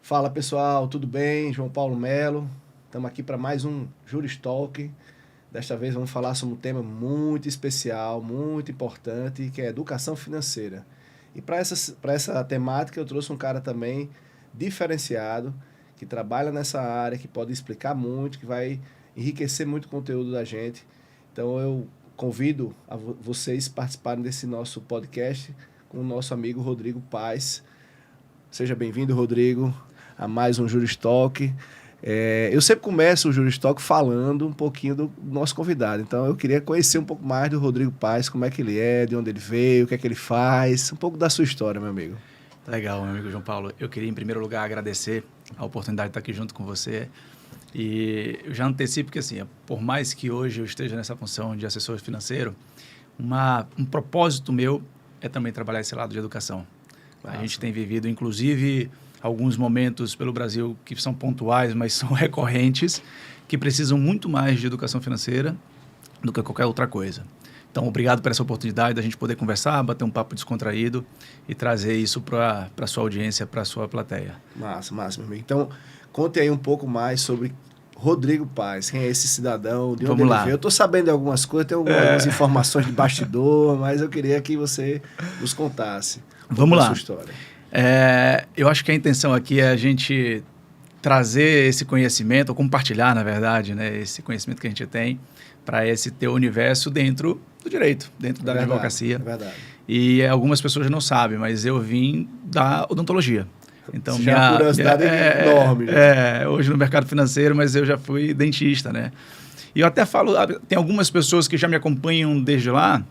Fala pessoal, tudo bem? João Paulo Melo. Estamos aqui para mais um Juris Talk. Desta vez vamos falar sobre um tema muito especial, muito importante, que é educação financeira. E para essa temática eu trouxe um cara também diferenciado, que trabalha nessa área, que pode explicar muito, que vai enriquecer muito o conteúdo da gente. Então eu convido a vocês participarem desse nosso podcast com o nosso amigo Rodrigo Paes. Seja bem-vindo, Rodrigo, a mais um Juris Talk. Eu sempre começo o Juris Talk falando um pouquinho do nosso convidado. Então, eu queria conhecer um pouco mais do Rodrigo Paes, como é que ele é, de onde ele veio, o que é que ele faz, um pouco da sua história, meu amigo. Legal, meu amigo João Paulo. Eu queria, em primeiro lugar, agradecer a oportunidade de estar aqui junto com você. E eu já antecipo que, assim, por mais que hoje eu esteja nessa função de assessor financeiro, um propósito meu é também trabalhar esse lado de educação. A gente tem vivido, inclusive, alguns momentos pelo Brasil que são pontuais, mas são recorrentes, que precisam muito mais de educação financeira do que qualquer outra coisa. Então, obrigado por essa oportunidade da gente poder conversar, bater um papo descontraído e trazer isso para a sua audiência, para a sua plateia. Massa, meu amigo. Então, conte aí um pouco mais sobre Rodrigo Paes. Quem é esse cidadão? De onde ele veio? Eu estou sabendo de algumas coisas, tenho algumas informações de bastidor, mas eu queria que você nos contasse. Vamos lá. Sua história. Eu acho que a intenção aqui é a gente trazer esse conhecimento, ou compartilhar, na verdade, né, esse conhecimento que a gente tem para esse teu universo dentro do direito, dentro da advocacia. É verdade. E algumas pessoas não sabem, mas eu vim da odontologia. Então, já é uma curiosidade enorme. Hoje no mercado financeiro, mas eu já fui dentista, né? E eu até falo, tem algumas pessoas que já me acompanham desde lá,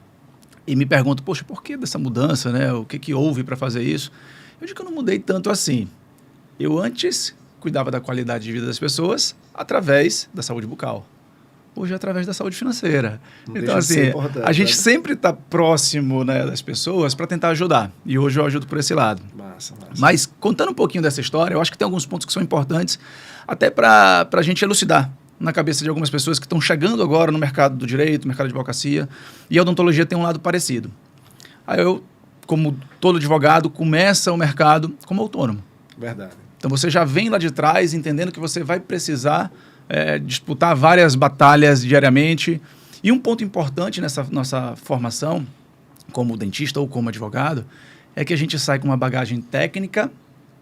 e me perguntam, poxa, por que dessa mudança, né? O que houve para fazer isso? Eu digo que eu não mudei tanto assim. Eu antes cuidava da qualidade de vida das pessoas através da saúde bucal. Hoje é através da saúde financeira. Então, assim, a gente sempre está próximo, né, das pessoas para tentar ajudar. E hoje eu ajudo por esse lado. Massa. Mas, contando um pouquinho dessa história, eu acho que tem alguns pontos que são importantes até para a gente elucidar na cabeça de algumas pessoas que estão chegando agora no mercado do direito, no mercado de advocacia, e a odontologia tem um lado parecido. Aí eu, como todo advogado, começa o mercado como autônomo. Verdade. Então você já vem lá de trás entendendo que você vai precisar disputar várias batalhas diariamente. E um ponto importante nessa nossa formação, como dentista ou como advogado, é que a gente sai com uma bagagem técnica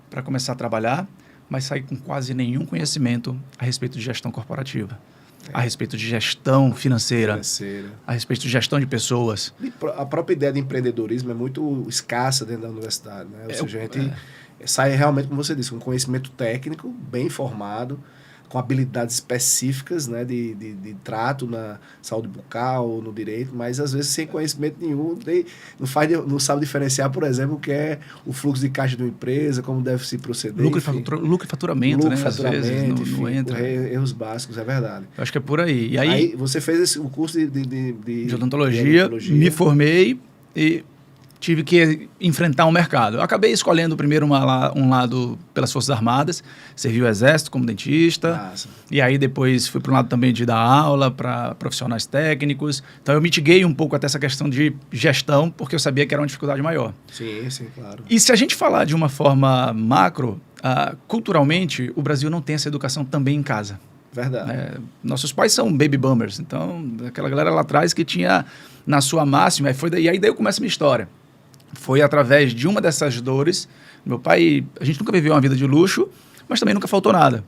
para começar a trabalhar, mas sai com quase nenhum conhecimento a respeito de gestão corporativa, a respeito de gestão financeira, a respeito de gestão de pessoas. E a própria ideia de empreendedorismo é muito escassa dentro da universidade, né? Ou seja, a gente sai realmente, como você disse, com conhecimento técnico, bem formado, com habilidades específicas, né, de trato na saúde bucal, no direito, mas às vezes sem conhecimento nenhum, não sabe diferenciar, por exemplo, o que é o fluxo de caixa de uma empresa, como deve se proceder. Lucro e faturamento, né? Às vezes não entra. Erros básicos, é verdade. Eu acho que é por aí. E aí você fez o curso de odontologia, me formei e tive que enfrentar um mercado. Eu acabei escolhendo primeiro um lado pelas Forças Armadas, servi o Exército como dentista. Nossa. E aí depois fui para um lado também de dar aula para profissionais técnicos. Então eu mitiguei um pouco até essa questão de gestão, porque eu sabia que era uma dificuldade maior. Sim, claro. E se a gente falar de uma forma macro, culturalmente, o Brasil não tem essa educação também em casa. Verdade. Nossos pais são baby boomers, então aquela galera lá atrás que tinha na sua máxima, e aí daí começa a minha história. Foi através de uma dessas dores. Meu pai, a gente nunca viveu uma vida de luxo, mas também nunca faltou nada.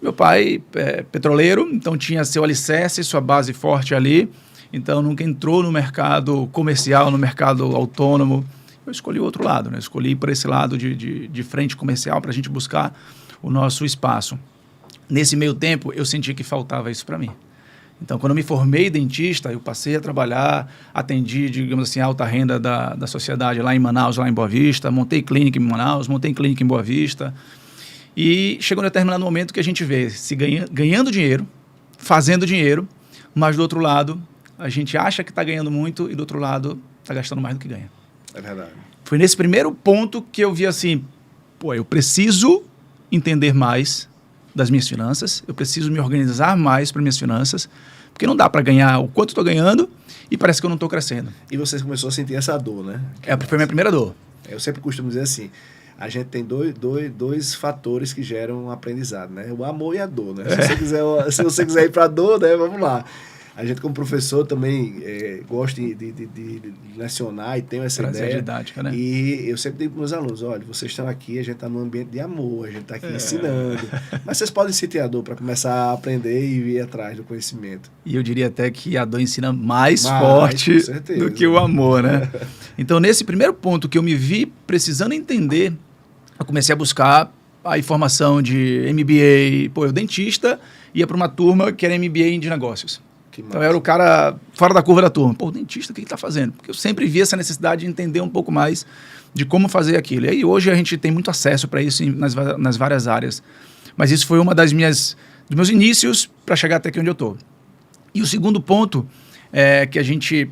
Meu pai é petroleiro, então tinha seu alicerce, sua base forte ali, então nunca entrou no mercado comercial, no mercado autônomo. Eu escolhi o outro lado, né? Escolhi por esse lado de frente comercial para a gente buscar o nosso espaço. Nesse meio tempo, eu senti que faltava isso para mim. Então, quando eu me formei dentista, eu passei a trabalhar, atendi, digamos assim, a alta renda da sociedade lá em Manaus, lá em Boa Vista, montei clínica em Manaus, montei clínica em Boa Vista. E chegou um determinado momento que a gente vê se ganhando dinheiro, fazendo dinheiro, mas do outro lado, a gente acha que está ganhando muito e do outro lado está gastando mais do que ganha. É verdade. Foi nesse primeiro ponto que eu vi assim, eu preciso entender mais das minhas finanças, eu preciso me organizar mais para minhas finanças, porque não dá para ganhar o quanto estou ganhando e parece que eu não estou crescendo. E você começou a sentir essa dor, né? Foi a minha primeira dor. Eu sempre costumo dizer assim, a gente tem dois fatores que geram um aprendizado, né? O amor e a dor, né? Se você quiser ir para a dor, né? Vamos lá. A gente, como professor, também gosta de lecionar e tem essa Trazer ideia. a didática, né? E eu sempre digo para os meus alunos, olha, vocês estão aqui, a gente está num ambiente de amor, a gente está aqui ensinando. Mas vocês podem sentir a dor para começar a aprender e ir atrás do conhecimento. E eu diria até que a dor ensina mais forte do que o amor, né? Então, nesse primeiro ponto que eu me vi precisando entender, eu comecei a buscar a informação de MBA. Pô, eu dentista, ia para uma turma que era MBA de negócios. Então, eu era o cara fora da curva da turma. Pô, o dentista, o que ele está fazendo? Porque eu sempre vi essa necessidade de entender um pouco mais de como fazer aquilo. E aí, hoje, a gente tem muito acesso para isso nas várias áreas. Mas isso foi uma dos meus inícios para chegar até aqui onde eu estou. E o segundo ponto é que a gente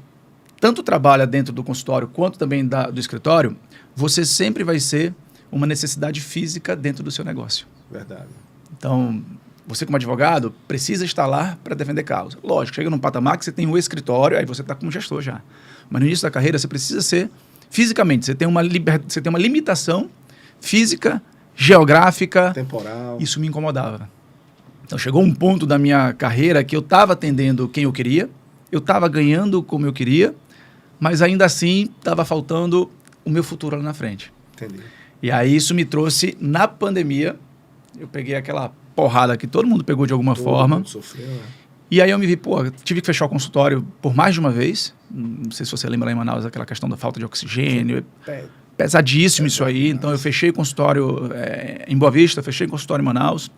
tanto trabalha dentro do consultório quanto também do escritório, você sempre vai ser uma necessidade física dentro do seu negócio. Verdade. Então, você como advogado precisa estar lá para defender causa. Lógico, chega num patamar que você tem um escritório, aí você está como gestor já. Mas no início da carreira você precisa ser fisicamente, você tem uma limitação física, geográfica. Temporal. Isso me incomodava. Então chegou um ponto da minha carreira que eu estava atendendo quem eu queria, eu estava ganhando como eu queria, mas ainda assim estava faltando o meu futuro lá na frente. Entendi. E aí isso me trouxe, na pandemia, eu peguei aquela porrada que todo mundo pegou de alguma forma. Todo mundo sofreu, né? E aí eu me vi, tive que fechar o consultório por mais de uma vez. Não sei se você lembra lá em Manaus, aquela questão da falta de oxigênio. Pesadíssimo isso aí. Então eu fechei o consultório em Boa Vista, fechei o consultório em Manaus.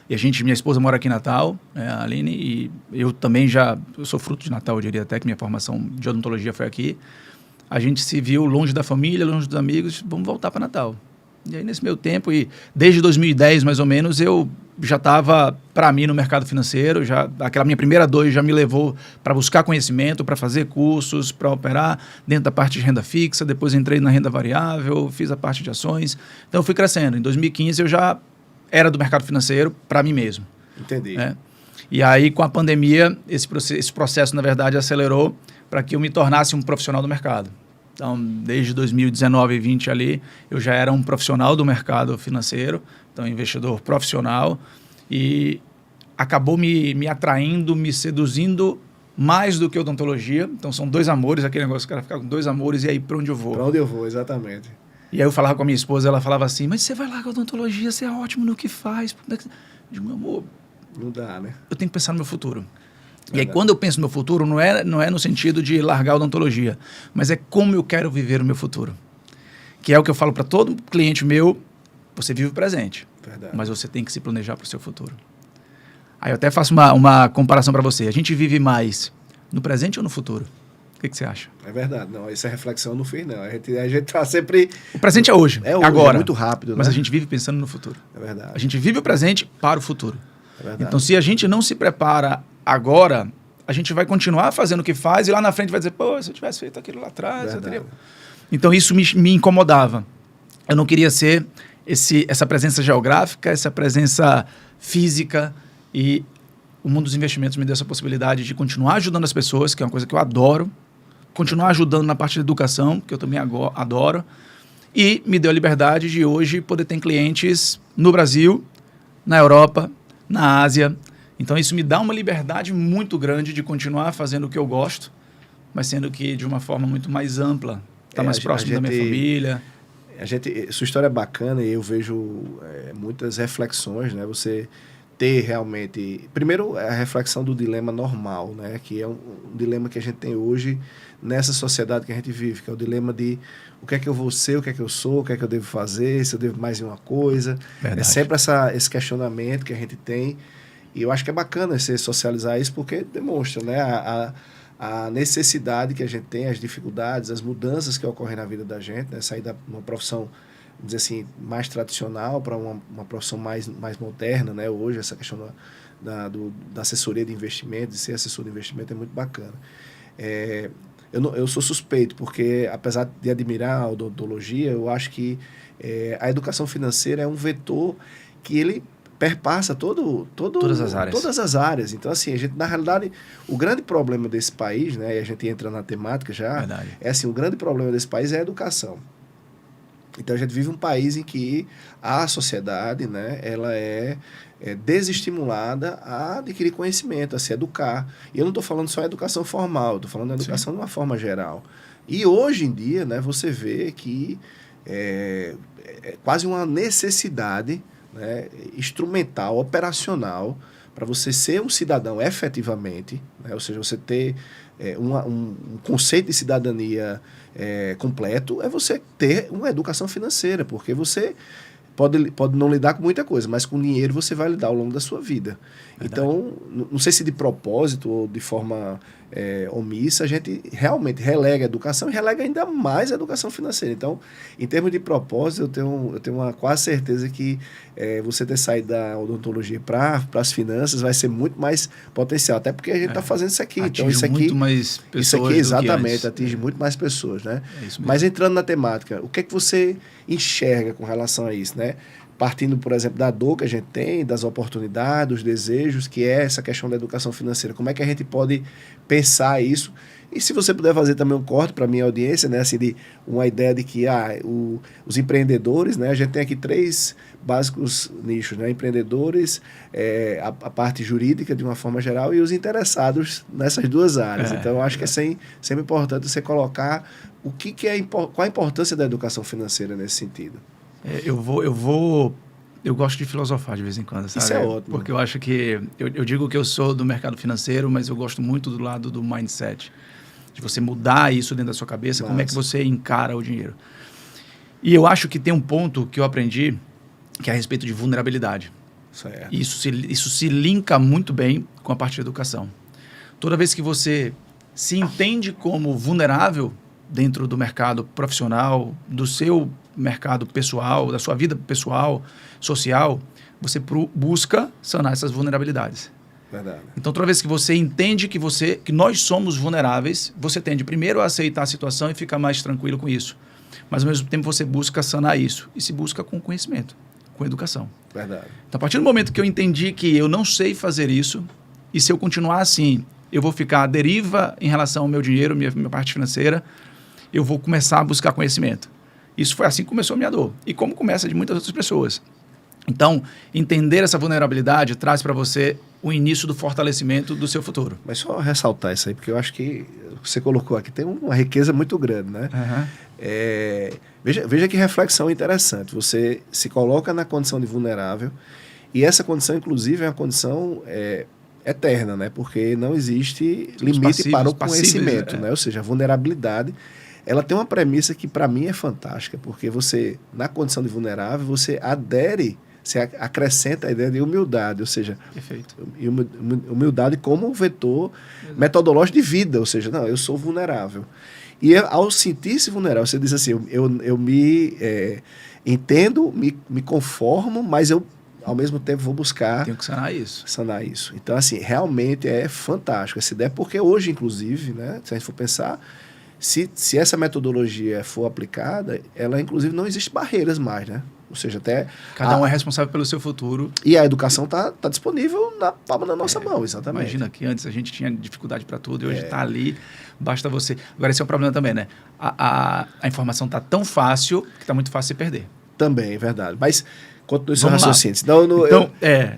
E minha esposa mora aqui em Natal, a Aline, e eu também eu sou fruto de Natal, eu diria até que minha formação de odontologia foi aqui. A gente se viu longe da família, longe dos amigos, vamos voltar para Natal. E aí, nesse meu tempo, e desde 2010, mais ou menos, eu já estava, para mim, no mercado financeiro. Aquela minha primeira dor já me levou para buscar conhecimento, para fazer cursos, para operar dentro da parte de renda fixa. Depois entrei na renda variável, fiz a parte de ações. Então, eu fui crescendo. Em 2015, eu já era do mercado financeiro para mim mesmo. Entendi. E aí, com a pandemia, esse processo, na verdade, acelerou para que eu me tornasse um profissional do mercado. Então, desde 2019 e 2020 ali, eu já era um profissional do mercado financeiro, então investidor profissional, e acabou me atraindo, me seduzindo mais do que a odontologia. Então, são dois amores, aquele negócio, o cara fica com dois amores, e aí, para onde eu vou? Para onde eu vou, exatamente. E aí eu falava com a minha esposa, ela falava assim, mas você vai lá com a odontologia, você é ótimo no que faz. Eu digo, meu amor, não dá, né? Eu tenho que pensar no meu futuro. E aí, quando eu penso no meu futuro, não é no sentido de largar a odontologia, mas é como eu quero viver o meu futuro. Que é o que eu falo para todo cliente meu, você vive o presente, mas você tem que se planejar para o seu futuro. Aí eu até faço uma comparação para você. A gente vive mais no presente ou no futuro? O que você acha? É verdade. Não, essa reflexão eu não fiz, não. A gente tá sempre... O presente é hoje, é hoje, agora. É muito rápido, mas né? a gente vive pensando no futuro. É verdade. A gente vive o presente para o futuro. É verdade. Então, se a gente não se prepara agora, a gente vai continuar fazendo o que faz e lá na frente vai dizer, pô, se eu tivesse feito aquilo lá atrás, eu teria... Então, isso me incomodava. Eu não queria ser essa presença geográfica, essa presença física, e o mundo dos investimentos me deu essa possibilidade de continuar ajudando as pessoas, que é uma coisa que eu adoro, continuar ajudando na parte da educação, que eu também adoro, e me deu a liberdade de hoje poder ter clientes no Brasil, na Europa, na Ásia. Então isso me dá uma liberdade muito grande de continuar fazendo o que eu gosto, mas sendo que de uma forma muito mais ampla, estar mais próximo da minha família. Sua história é bacana e eu vejo muitas reflexões, né? Você ter realmente... Primeiro, a reflexão do dilema normal, né? Que é um dilema que a gente tem hoje nessa sociedade que a gente vive, que é o dilema de o que é que eu vou ser, o que é que eu sou, o que é que eu devo fazer, se eu devo mais em uma coisa. Verdade. É sempre esse questionamento que a gente tem. E eu acho que é bacana você socializar isso porque demonstra, né? A necessidade que a gente tem, as dificuldades, as mudanças que ocorrem na vida da gente, né? Sair de uma profissão, vamos dizer assim, mais tradicional para uma profissão mais moderna, né? Hoje, essa questão da assessoria de investimento, de ser assessor de investimento é muito bacana. Eu sou suspeito, porque apesar de admirar a odontologia, eu acho que a educação financeira é um vetor que ele perpassa todas as áreas. Então, assim, na realidade, o grande problema desse país, né, e a gente entra na temática já, Verdade. o grande problema desse país é a educação. Então a gente vive um país em que a sociedade, né, ela é desestimulada a adquirir conhecimento, a se educar. E eu não estou falando só de educação formal, estou falando de educação de uma forma geral. E hoje em dia, né, você vê que é quase uma necessidade, né, instrumental, operacional, para você ser um cidadão efetivamente, né, ou seja, você ter um conceito de cidadania completo, é você ter uma educação financeira, porque você pode não lidar com muita coisa, mas com dinheiro você vai lidar ao longo da sua vida. Verdade. Então, não sei se de propósito ou de forma omissa, a gente realmente relega a educação e relega ainda mais a educação financeira. Então, em termos de propósito, eu tenho uma quase certeza que você ter saído da odontologia para as finanças vai ser muito mais potencial, até porque a gente está fazendo isso aqui. Atinge então, isso aqui, muito mais pessoas. Isso aqui exatamente atinge muito mais pessoas, né? Mas entrando na temática, o que é que você enxerga com relação a isso, né? Partindo, por exemplo, da dor que a gente tem, das oportunidades, dos desejos, que é essa questão da educação financeira. Como é que a gente pode pensar isso? E se você puder fazer também um corte para a minha audiência, né, assim, de uma ideia de que os empreendedores, né, a gente tem aqui 3 básicos nichos, né, empreendedores, a parte jurídica de uma forma geral e os interessados nessas 2 áreas. Então, eu acho que é sempre importante você colocar qual a importância da educação financeira nesse sentido. Eu gosto de filosofar de vez em quando, sabe? Isso é ótimo. Porque eu acho que... Eu digo que eu sou do mercado financeiro, mas eu gosto muito do lado do mindset. De você mudar isso dentro da sua cabeça, como é que você encara o dinheiro. E eu acho que tem um ponto que eu aprendi, que é a respeito de vulnerabilidade. Certo. Isso se linka muito bem com a parte de educação. Toda vez que você se entende como vulnerável dentro do mercado profissional, do seu mercado pessoal, da sua vida pessoal, social, você busca sanar essas vulnerabilidades. Verdade. Então, toda vez que você entende que nós somos vulneráveis, você tende primeiro a aceitar a situação e ficar mais tranquilo com isso. Mas, ao mesmo tempo, você busca sanar isso. E se busca com conhecimento, com educação. Verdade. Então, a partir do momento que eu entendi que eu não sei fazer isso, e se eu continuar assim, eu vou ficar à deriva em relação ao meu dinheiro, minha parte financeira, eu vou começar a buscar conhecimento. Isso foi assim que começou a minha dor. E como começa de muitas outras pessoas. Então, entender essa vulnerabilidade traz para você o início do fortalecimento do seu futuro. Mas só ressaltar isso aí, porque eu acho que você colocou aqui, tem uma riqueza muito grande, né? Uhum. Veja que reflexão interessante. Você se coloca na condição de vulnerável e essa condição, inclusive, é uma condição eterna, né? Porque não existe limite para o conhecimento, né? Ou seja, a vulnerabilidade... Ela tem uma premissa que, para mim, é fantástica, porque você, na condição de vulnerável, você acrescenta a ideia de humildade, ou seja, perfeito. Humildade como vetor metodológico de vida, ou seja, não, eu sou vulnerável. E ao sentir-se vulnerável, você diz assim, eu me entendo, me conformo, mas eu, ao mesmo tempo, vou buscar... Tenho que sanar isso. Sanar isso. Então, assim, realmente é fantástico essa ideia, porque hoje, inclusive, né, se a gente for pensar... Se essa metodologia for aplicada, ela, inclusive, não existe barreiras mais, né? Ou seja, até... Cada um é responsável pelo seu futuro. E a educação tá disponível na palma da nossa mão, exatamente. Imagina que antes a gente tinha dificuldade para tudo e hoje está ali, basta você... Agora, esse é um problema também, né? A informação está tão fácil que está muito fácil se perder. Também, é verdade. Mas, continue seu Vamos raciocínio. Então,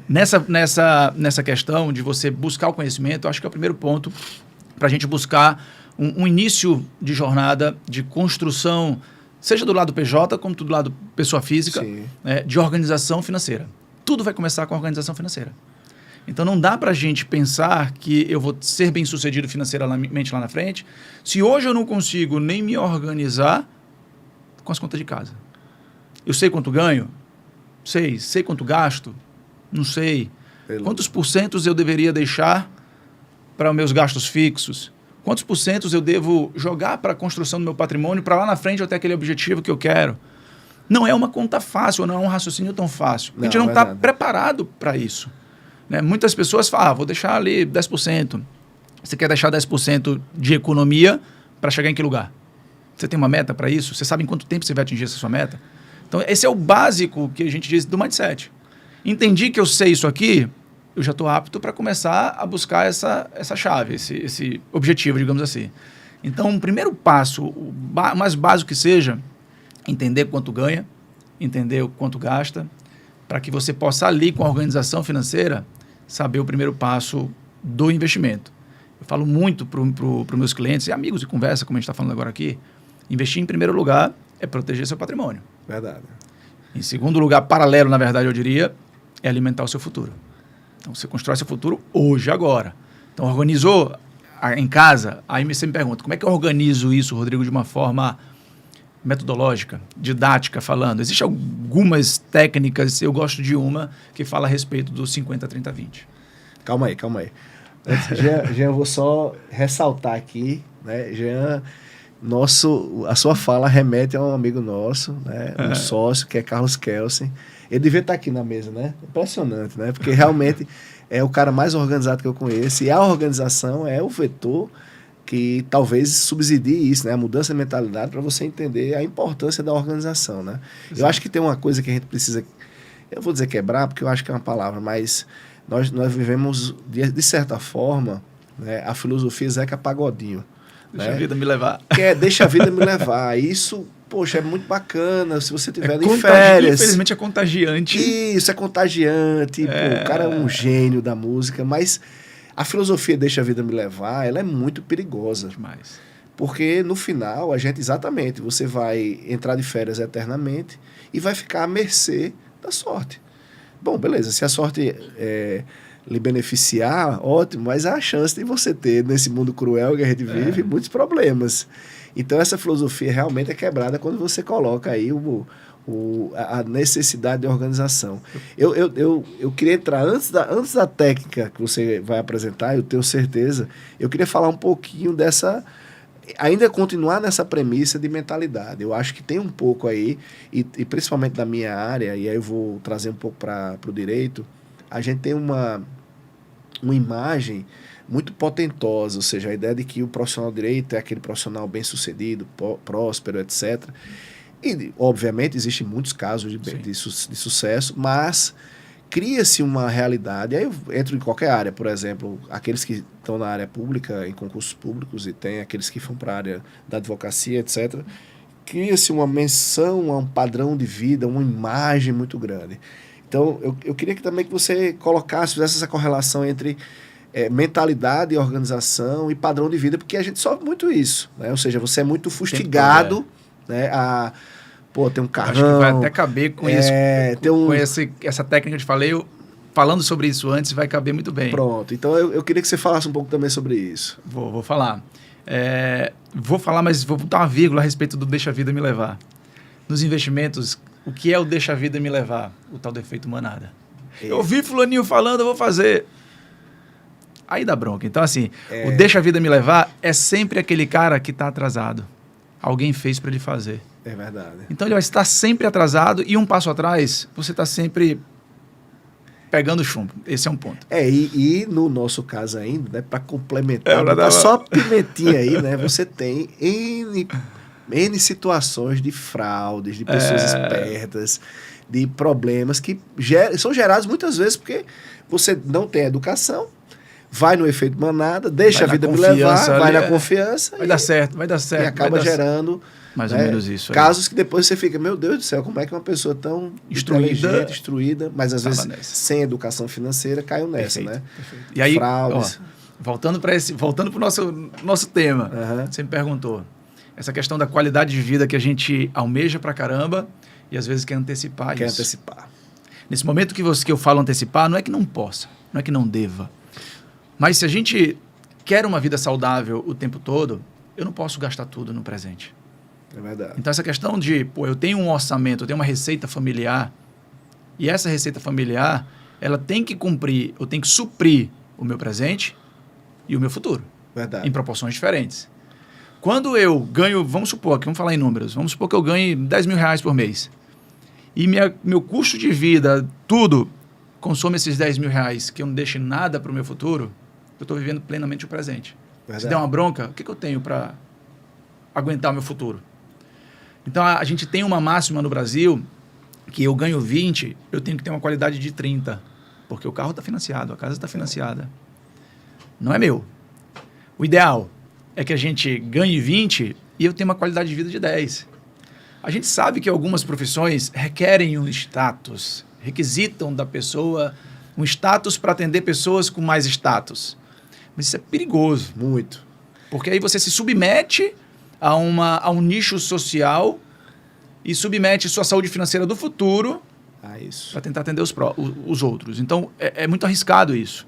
nessa questão de você buscar o conhecimento, eu acho que é o primeiro ponto para a gente buscar... Um início de jornada de construção, seja do lado PJ, como do lado pessoa física, de organização financeira. Tudo vai começar com a organização financeira. Então, não dá para a gente pensar que eu vou ser bem-sucedido financeiramente lá na frente, se hoje eu não consigo nem me organizar com as contas de casa. Eu sei quanto ganho? Sei quanto gasto? Não sei. Quantos porcentos eu deveria deixar para os meus gastos fixos? Quantos porcentos eu devo jogar para a construção do meu patrimônio para lá na frente eu ter aquele objetivo que eu quero? Não é uma conta fácil, não é um raciocínio tão fácil. A gente não está preparado para isso. Né? Muitas pessoas falam, vou deixar ali 10%. Você quer deixar 10% de economia para chegar em que lugar? Você tem uma meta para isso? Você sabe em quanto tempo você vai atingir essa sua meta? Então, esse é o básico que a gente diz do mindset. Entendi que eu sei isso aqui, eu já estou apto para começar a buscar essa chave, esse objetivo, digamos assim. Então, o primeiro passo, o mais básico que seja, entender quanto ganha, entender o quanto gasta, para que você possa ali com a organização financeira saber o primeiro passo do investimento. Eu falo muito para os meus clientes e amigos de conversa, como a gente está falando agora aqui, investir em primeiro lugar é proteger seu patrimônio. Verdade. Em segundo lugar, paralelo, na verdade, eu diria, é alimentar o seu futuro. Então, você constrói seu futuro hoje, agora. Então, organizou em casa, aí você me pergunta, como é que eu organizo isso, Rodrigo, de uma forma metodológica, didática falando? Existem algumas técnicas, eu gosto de uma que fala a respeito do 50-30-20. Calma aí. Jean, eu vou só ressaltar aqui, né? Jean, a sua fala remete a um amigo nosso, né? Um sócio, que é Carlos Kelsen. Ele devia estar aqui na mesa, né? Impressionante, né? Porque realmente é o cara mais organizado que eu conheço, e a organização é o vetor que talvez subsidie isso, né? A mudança de mentalidade, para você entender a importância da organização, né? Exato. Eu acho que tem uma coisa que a gente precisa, eu vou dizer quebrar, porque eu acho que é uma palavra, mas nós vivemos, de certa forma, né, a filosofia Zeca Pagodinho. Deixa a vida me levar. Que é, deixa a vida me levar. Isso, poxa, é muito bacana se você tiver em férias. Infelizmente é contagiante. Isso, é contagiante. Pô, o cara é um gênio da música, mas a filosofia deixa a vida me levar, ela é muito perigosa. Demais. Porque no final, exatamente, você vai entrar de férias eternamente e vai ficar à mercê da sorte. Bom, beleza, se a sorte lhe beneficiar, ótimo, mas há a chance de você ter, nesse mundo cruel que a gente vive, muitos problemas. Então, essa filosofia realmente é quebrada quando você coloca aí a necessidade de organização. Eu queria entrar, antes da técnica que você vai apresentar, eu tenho certeza, eu queria falar um pouquinho dessa... Ainda continuar nessa premissa de mentalidade. Eu acho que tem um pouco aí, e principalmente da minha área, e aí eu vou trazer um pouco para o direito, a gente tem uma imagem muito potentosa, ou seja, a ideia de que o profissional de direito é aquele profissional bem-sucedido, próspero, etc. E, obviamente, existem muitos casos de sucesso, mas cria-se uma realidade, aí eu entro em qualquer área, por exemplo, aqueles que estão na área pública, em concursos públicos, e tem aqueles que vão para a área da advocacia, etc., cria-se uma menção a um padrão de vida, uma imagem muito grande. Então, eu queria também que você fizesse essa correlação entre mentalidade, organização e padrão de vida, porque a gente sofre muito isso, né? Ou seja, você é muito fustigado, né, pô, tem um carrão. Acho que vai até caber com isso. Essa técnica que eu te falei, falando sobre isso antes, vai caber muito bem. Pronto. Então, eu queria que você falasse um pouco também sobre isso. Vou falar. Vou falar, mas vou botar uma vírgula a respeito do deixa a vida me levar. Nos investimentos, o que é o deixa a vida me levar? O tal do efeito manada. Eu ouvi fulaninho falando, eu vou fazer. Aí dá bronca. Então, assim, o deixa a vida me levar é sempre aquele cara que está atrasado. Alguém fez para ele fazer. É verdade. Então, ele vai estar sempre atrasado e um passo atrás, você está sempre pegando chumbo. Esse é um ponto. E no nosso caso ainda, né, para complementar, só a pimentinha aí, né, você tem N situações de fraudes, de pessoas espertas, de problemas que são gerados muitas vezes porque você não tem educação, vai no efeito manada, deixa a vida me levar, vai na confiança. Vai dar certo. E acaba gerando mais ou menos isso. Casos que depois você fica, meu Deus do céu, como é que uma pessoa tão inteligente, instruída, mas às vezes sem educação financeira, caiu nessa, né? Perfeito. E aí, fraudes. Voltando para o nosso tema, você me perguntou, essa questão da qualidade de vida que a gente almeja pra caramba e às vezes quer antecipar isso. Antecipar. Nesse momento que eu falo antecipar, não é que não possa, não é que não deva. Mas se a gente quer uma vida saudável o tempo todo, eu não posso gastar tudo no presente. É verdade. Então, essa questão de, eu tenho um orçamento, eu tenho uma receita familiar, e essa receita familiar, ela tem que cumprir, eu tenho que suprir o meu presente e o meu futuro. Verdade. Em proporções diferentes. Quando eu ganho, vamos supor que eu ganhe 10 mil reais por mês, e meu custo de vida, tudo, consome esses 10 mil reais, que eu não deixe nada para o meu futuro, eu estou vivendo plenamente o presente. Verdade. Se der uma bronca, o que eu tenho para aguentar o meu futuro? Então, a gente tem uma máxima no Brasil que eu ganho 20, eu tenho que ter uma qualidade de 30, porque o carro está financiado, a casa está financiada. Não é meu. O ideal é que a gente ganhe 20 e eu tenha uma qualidade de vida de 10. A gente sabe que algumas profissões requerem um status, requisitam da pessoa um status para atender pessoas com mais status. Mas isso é perigoso. Muito. Porque aí você se submete a um nicho social e submete sua saúde financeira do futuro para tentar atender os outros. Então, é muito arriscado isso.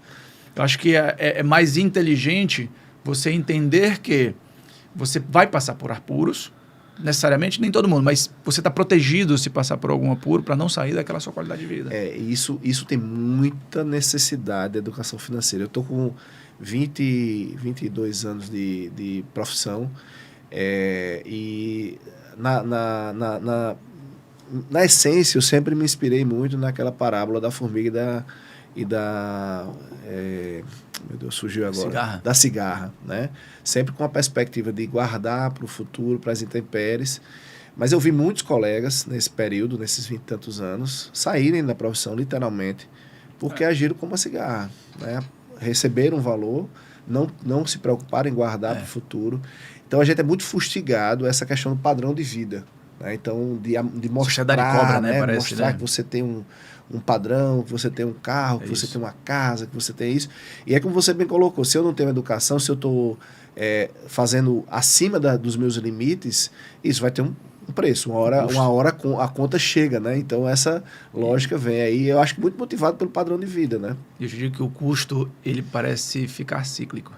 Eu acho que é mais inteligente você entender que você vai passar por apuros, necessariamente, nem todo mundo, mas você está protegido se passar por algum apuro para não sair daquela sua qualidade de vida. Isso tem muita necessidade da educação financeira. Eu estou com 22 anos de profissão e na essência eu sempre me inspirei muito naquela parábola da formiga meu Deus, surgiu agora. Cigarra. Da cigarra, né? Sempre com a perspectiva de guardar para o futuro, para as intempéries. Mas eu vi muitos colegas nesse período, nesses 20 e tantos anos, saírem da profissão, literalmente, porque agiram como a cigarra, né? Receberam um valor, não se preocuparam em guardar para o futuro. Então, a gente é muito fustigado essa questão do padrão de vida, né? Então, de mostrar, sociedade cobra, né? Parece, mostrar, né? que você tem um padrão, que você tem um carro, que você tem uma casa, que você tem isso. E é como você bem colocou, se eu não tenho educação, se eu estou fazendo acima dos meus limites, isso vai ter um preço. Uma hora a conta chega, né? Então, essa lógica vem aí. Eu acho que muito motivado pelo padrão de vida, né? Eu te digo que o custo, ele parece ficar cíclico.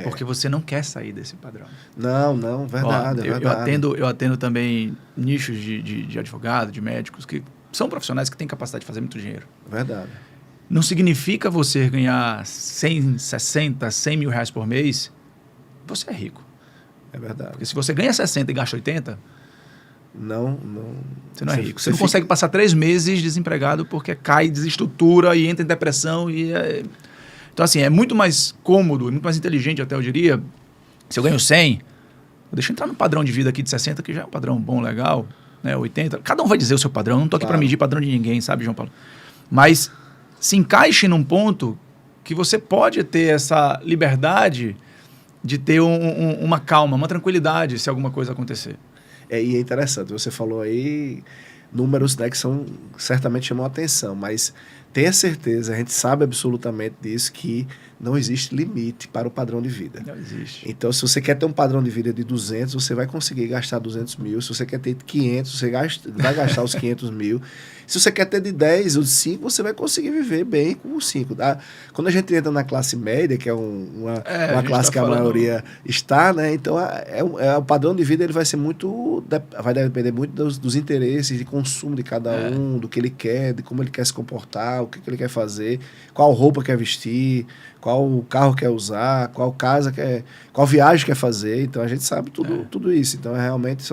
Porque você não quer sair desse padrão. Não, verdade. Eu atendo também nichos de advogado, de médicos, que são profissionais que têm capacidade de fazer muito dinheiro. Verdade. Não significa você ganhar 100, 60, 100 mil reais por mês, você é rico. É verdade. Porque se você ganha 60 e gasta 80... Você não é rico. Você não consegue passar 3 meses desempregado porque cai, desestrutura e entra em depressão. Então, assim, é muito mais cômodo, muito mais inteligente, até eu diria, se eu ganho 100, deixa eu entrar no padrão de vida aqui de 60, que já é um padrão bom, legal, né? 80. Cada um vai dizer o seu padrão. Eu não estou aqui para medir padrão de ninguém, sabe, João Paulo? Mas se encaixe num ponto que você pode ter essa liberdade de ter uma calma, uma tranquilidade se alguma coisa acontecer. E é interessante, você falou aí números, né, que certamente chamam a atenção, mas tenha certeza, a gente sabe absolutamente disso, que não existe limite para o padrão de vida. Não existe. Então, se você quer ter um padrão de vida de 200, você vai conseguir gastar 200 mil. Se você quer ter 500, você vai gastar os 500 mil. Se você quer ter de 10 ou de 5, você vai conseguir viver bem com os 5. Quando a gente entra na classe média, que é uma classe que a maioria está, né? Então, o padrão de vida ele vai ser vai depender muito dos interesses de consumo de cada um, do que ele quer, de como ele quer se comportar, o que ele quer fazer, qual roupa quer vestir, qual carro quer usar, qual casa qual viagem quer fazer. Então, a gente sabe tudo isso. Então, realmente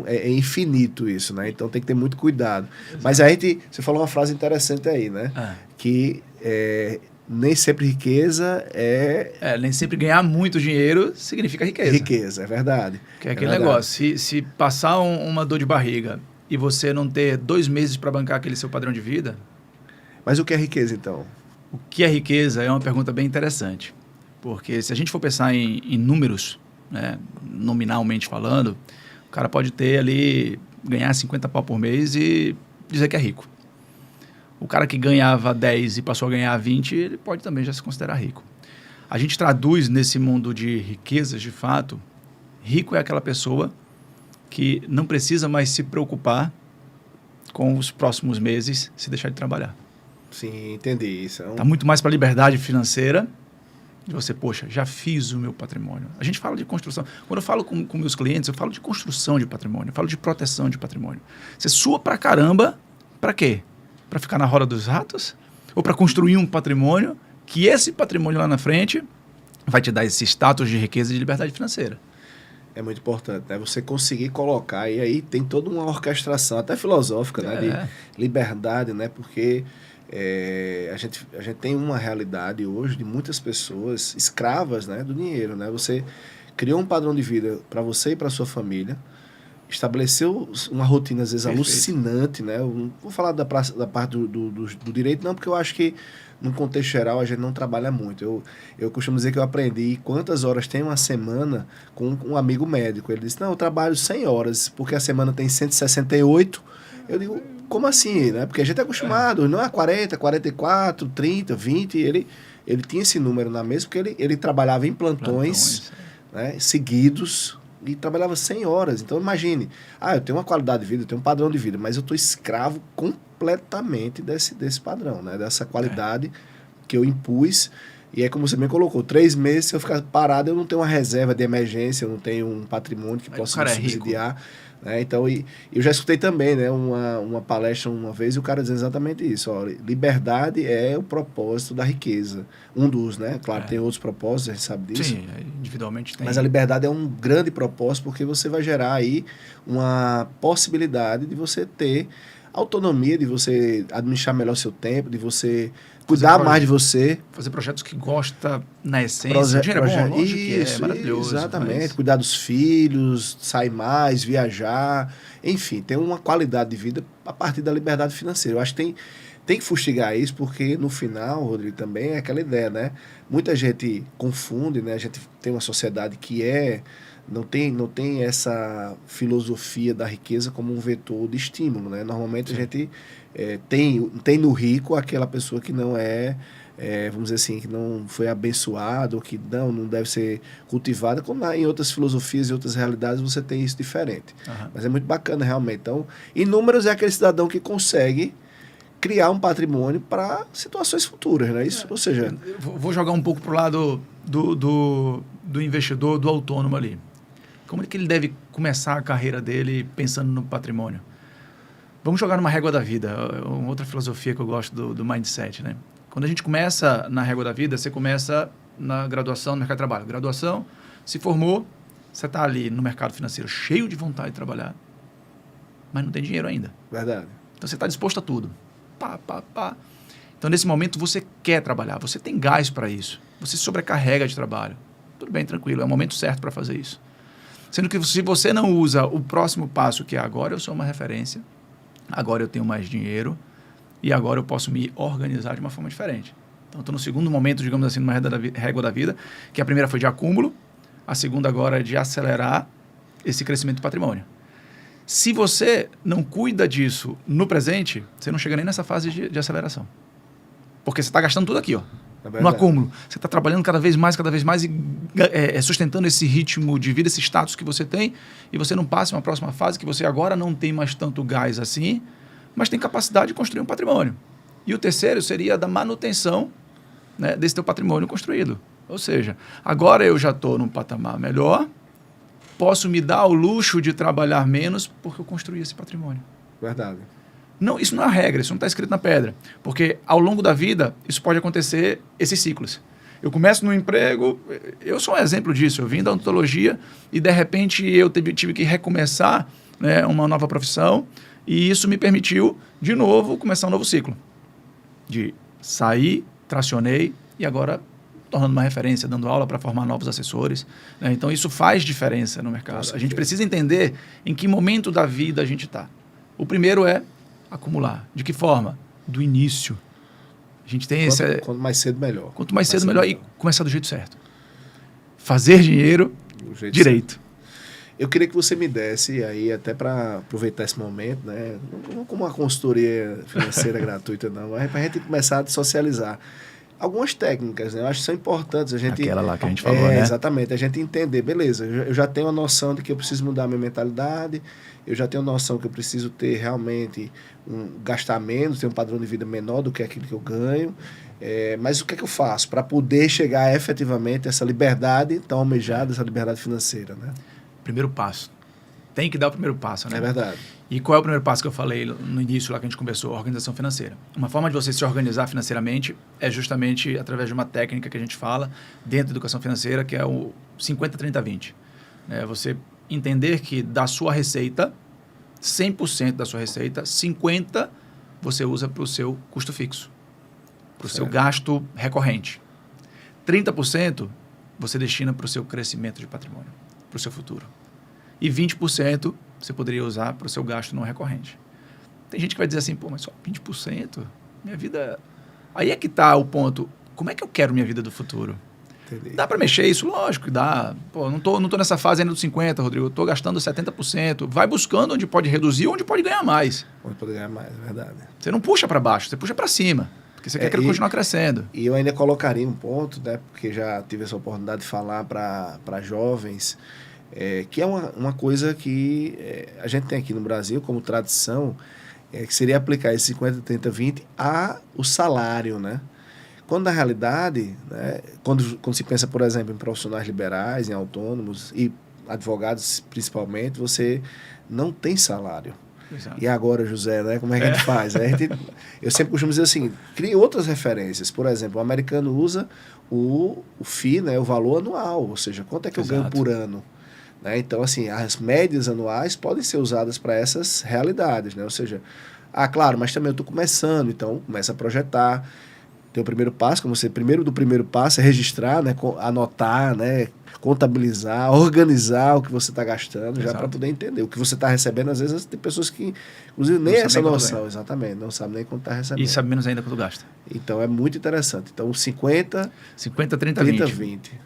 é infinito isso, né? Então, tem que ter muito cuidado. Exato. Mas você falou uma frase interessante aí, né? Que nem sempre riqueza nem sempre ganhar muito dinheiro significa riqueza. Riqueza, é verdade. Que é aquele negócio. Se passar uma dor de barriga e você não ter 2 meses para bancar aquele seu padrão de vida... Mas o que é riqueza, então? O que é riqueza é uma pergunta bem interessante. Porque se a gente for pensar em números, né, nominalmente falando, o cara pode ter ali, ganhar 50 pau por mês e dizer que é rico. O cara que ganhava 10 e passou a ganhar 20, ele pode também já se considerar rico. A gente traduz nesse mundo de riquezas, de fato, rico é aquela pessoa que não precisa mais se preocupar com os próximos meses se deixar de trabalhar. Sim, entendi isso. Está muito mais para a liberdade financeira de você, poxa, já fiz o meu patrimônio. A gente fala de construção. Quando eu falo com meus clientes, eu falo de construção de patrimônio, eu falo de proteção de patrimônio. Você sua pra caramba, para quê? Para ficar na roda dos ratos? Ou para construir um patrimônio que esse patrimônio lá na frente vai te dar esse status de riqueza e de liberdade financeira? É muito importante, né? Você conseguir colocar, e aí tem toda uma orquestração, até filosófica, né? De liberdade, né? Porque a gente tem uma realidade hoje de muitas pessoas escravas, né, do dinheiro, né? Você criou um padrão de vida para você e para sua família, estabeleceu uma rotina, às vezes, Perfeito. alucinante, né? Eu não vou falar da parte do direito, não, porque eu acho que, no contexto geral, a gente não trabalha muito. Eu costumo dizer que eu aprendi quantas horas tem uma semana com um amigo médico. Ele disse, não, eu trabalho 100 horas, porque a semana tem 168. Eu digo, como assim, né? Porque a gente é acostumado, não é 40, 44, 30, 20. Ele tinha esse número na mesa, porque ele trabalhava em plantões. Né, seguidos, e trabalhava 100 horas. Então, imagine, eu tenho uma qualidade de vida, eu tenho um padrão de vida, mas eu estou escravo completamente desse padrão, né? Dessa qualidade que eu impus. E é como você me colocou, 3 meses, se eu ficar parado, eu não tenho uma reserva de emergência, eu não tenho um patrimônio que possa me subsidiar. Né? Então, eu já escutei também, né, uma palestra uma vez, e o cara dizendo exatamente isso. Ó, liberdade é o propósito da riqueza. Um dos, né? Claro, tem outros propósitos, a gente sabe disso. Sim, individualmente tem. Mas a liberdade é um grande propósito, porque você vai gerar aí uma possibilidade de você ter autonomia, de você administrar melhor seu tempo, de você cuidar mais de você. Fazer projetos que gosta na essência. Dinheiro é bom, lógico que é maravilhoso. Exatamente. Mas... Cuidar dos filhos, sair mais, viajar. Enfim, ter uma qualidade de vida a partir da liberdade financeira. Eu acho que tem que fustigar isso, porque no final, Rodrigo, também é aquela ideia, né? Muita gente confunde, né? A gente tem uma sociedade que não tem essa filosofia da riqueza como um vetor de estímulo, né? Normalmente a gente tem no rico aquela pessoa que não vamos dizer assim, que não foi abençoado, ou que não deve ser cultivada, como em outras filosofias e outras realidades você tem isso diferente. Uhum. Mas é muito bacana realmente. Então, em números é aquele cidadão que consegue criar um patrimônio para situações futuras, não é isso? Ou seja... Vou jogar um pouco para o lado do investidor, do autônomo ali. Como é que ele deve começar a carreira dele pensando no patrimônio? Vamos jogar numa régua da vida, uma outra filosofia que eu gosto do mindset, né? Quando a gente começa na régua da vida, você começa na graduação, no mercado de trabalho. Graduação, se formou, você está ali no mercado financeiro cheio de vontade de trabalhar, mas não tem dinheiro ainda. Verdade. Então, você está disposto a tudo. Então, nesse momento, você quer trabalhar, você tem gás para isso, você se sobrecarrega de trabalho. Tudo bem, tranquilo, é o momento certo para fazer isso. Sendo que se você não usa o próximo passo, que é agora eu sou uma referência, agora eu tenho mais dinheiro e agora eu posso me organizar de uma forma diferente. Então, estou no segundo momento, digamos assim, numa régua da vida, que a primeira foi de acúmulo, a segunda agora é de acelerar esse crescimento do patrimônio. Se você não cuida disso no presente, você não chega nem nessa fase de aceleração. Porque você está gastando tudo aqui, ó, no acúmulo. Você está trabalhando cada vez mais e sustentando esse ritmo de vida, esse status que você tem, e você não passa em uma próxima fase que você agora não tem mais tanto gás assim, mas tem capacidade de construir um patrimônio. E o terceiro seria da manutenção, né, desse teu patrimônio construído. Ou seja, agora eu já estou num patamar melhor, posso me dar o luxo de trabalhar menos porque eu construí esse patrimônio. Verdade. Não, isso não é a regra, isso não está escrito na pedra. Porque ao longo da vida, isso pode acontecer, esses ciclos. Eu começo no emprego, eu sou um exemplo disso. Eu vim da odontologia e, de repente, eu tive que recomeçar, né, uma nova profissão, e isso me permitiu, de novo, começar um novo ciclo. De sair, tracionei e agora tornando uma referência, dando aula para formar novos assessores. Né? Então, isso faz diferença no mercado. A gente precisa entender em que momento da vida a gente está. O primeiro é acumular. De que forma? Do início. A gente tem quanto mais cedo, melhor. Quanto mais cedo, melhor. E começar do jeito certo. Fazer dinheiro direito. Certo. Eu queria que você me desse, aí até para aproveitar esse momento, né? Não como uma consultoria financeira gratuita, não, mas para a gente começar a socializar. Algumas técnicas, né? Eu acho que são importantes. Aquela lá que a gente falou, né? Exatamente. A gente entender, beleza, eu já tenho a noção de que eu preciso mudar a minha mentalidade, eu já tenho a noção que eu preciso ter realmente gastar menos, ter um padrão de vida menor do que aquilo que eu ganho. Mas o que é que eu faço para poder chegar efetivamente a essa liberdade tão almejada, essa liberdade financeira, né? Primeiro passo. Tem que dar o primeiro passo, né? É verdade. E qual é o primeiro passo que eu falei no início, lá que a gente conversou? Organização financeira. Uma forma de você se organizar financeiramente é justamente através de uma técnica que a gente fala dentro da educação financeira, que é o 50-30-20. É você entender que da sua receita, 100% da sua receita, 50% você usa para o seu custo fixo, para o seu gasto recorrente. 30% você destina para o seu crescimento de patrimônio, para o seu futuro. E 20% você poderia usar para o seu gasto não recorrente. Tem gente que vai dizer assim, pô, mas só 20%? Minha vida... Aí é que está o ponto. Como é que eu quero minha vida do futuro? Entendi. Dá para mexer isso? Lógico que dá. Pô, não tô nessa fase ainda dos 50%, Rodrigo. Eu tô gastando 70%. Vai buscando onde pode reduzir, onde pode ganhar mais. Onde pode ganhar mais, é verdade. Você não puxa para baixo, você puxa para cima. Porque você quer continuar crescendo. E eu ainda colocaria um ponto, né, porque já tive essa oportunidade de falar para jovens, que é uma coisa que a gente tem aqui no Brasil como tradição, que seria aplicar esse 50, 30, 20 o salário, né? Quando na realidade, né, quando se pensa, por exemplo, em profissionais liberais, em autônomos e advogados principalmente, você não tem salário. Exato. E agora, José, né, como é que a gente faz? Eu sempre costumo dizer assim, crie outras referências. Por exemplo, o americano usa o FII, né, o valor anual, ou seja, quanto é que eu ganho por ano? Né? Então, assim, as médias anuais podem ser usadas para essas realidades. Né? Ou seja, claro, mas também eu estou começando, então começa a projetar. Tem o primeiro passo, como você, primeiro do primeiro passo é registrar, né, anotar, né, contabilizar, organizar o que você está gastando, já para poder entender. O que você está recebendo, às vezes tem pessoas que, inclusive, nem essa noção, exatamente, não sabe nem quanto está recebendo. E sabe menos ainda quanto gasta. Então, é muito interessante. Então, 50, 30, 20.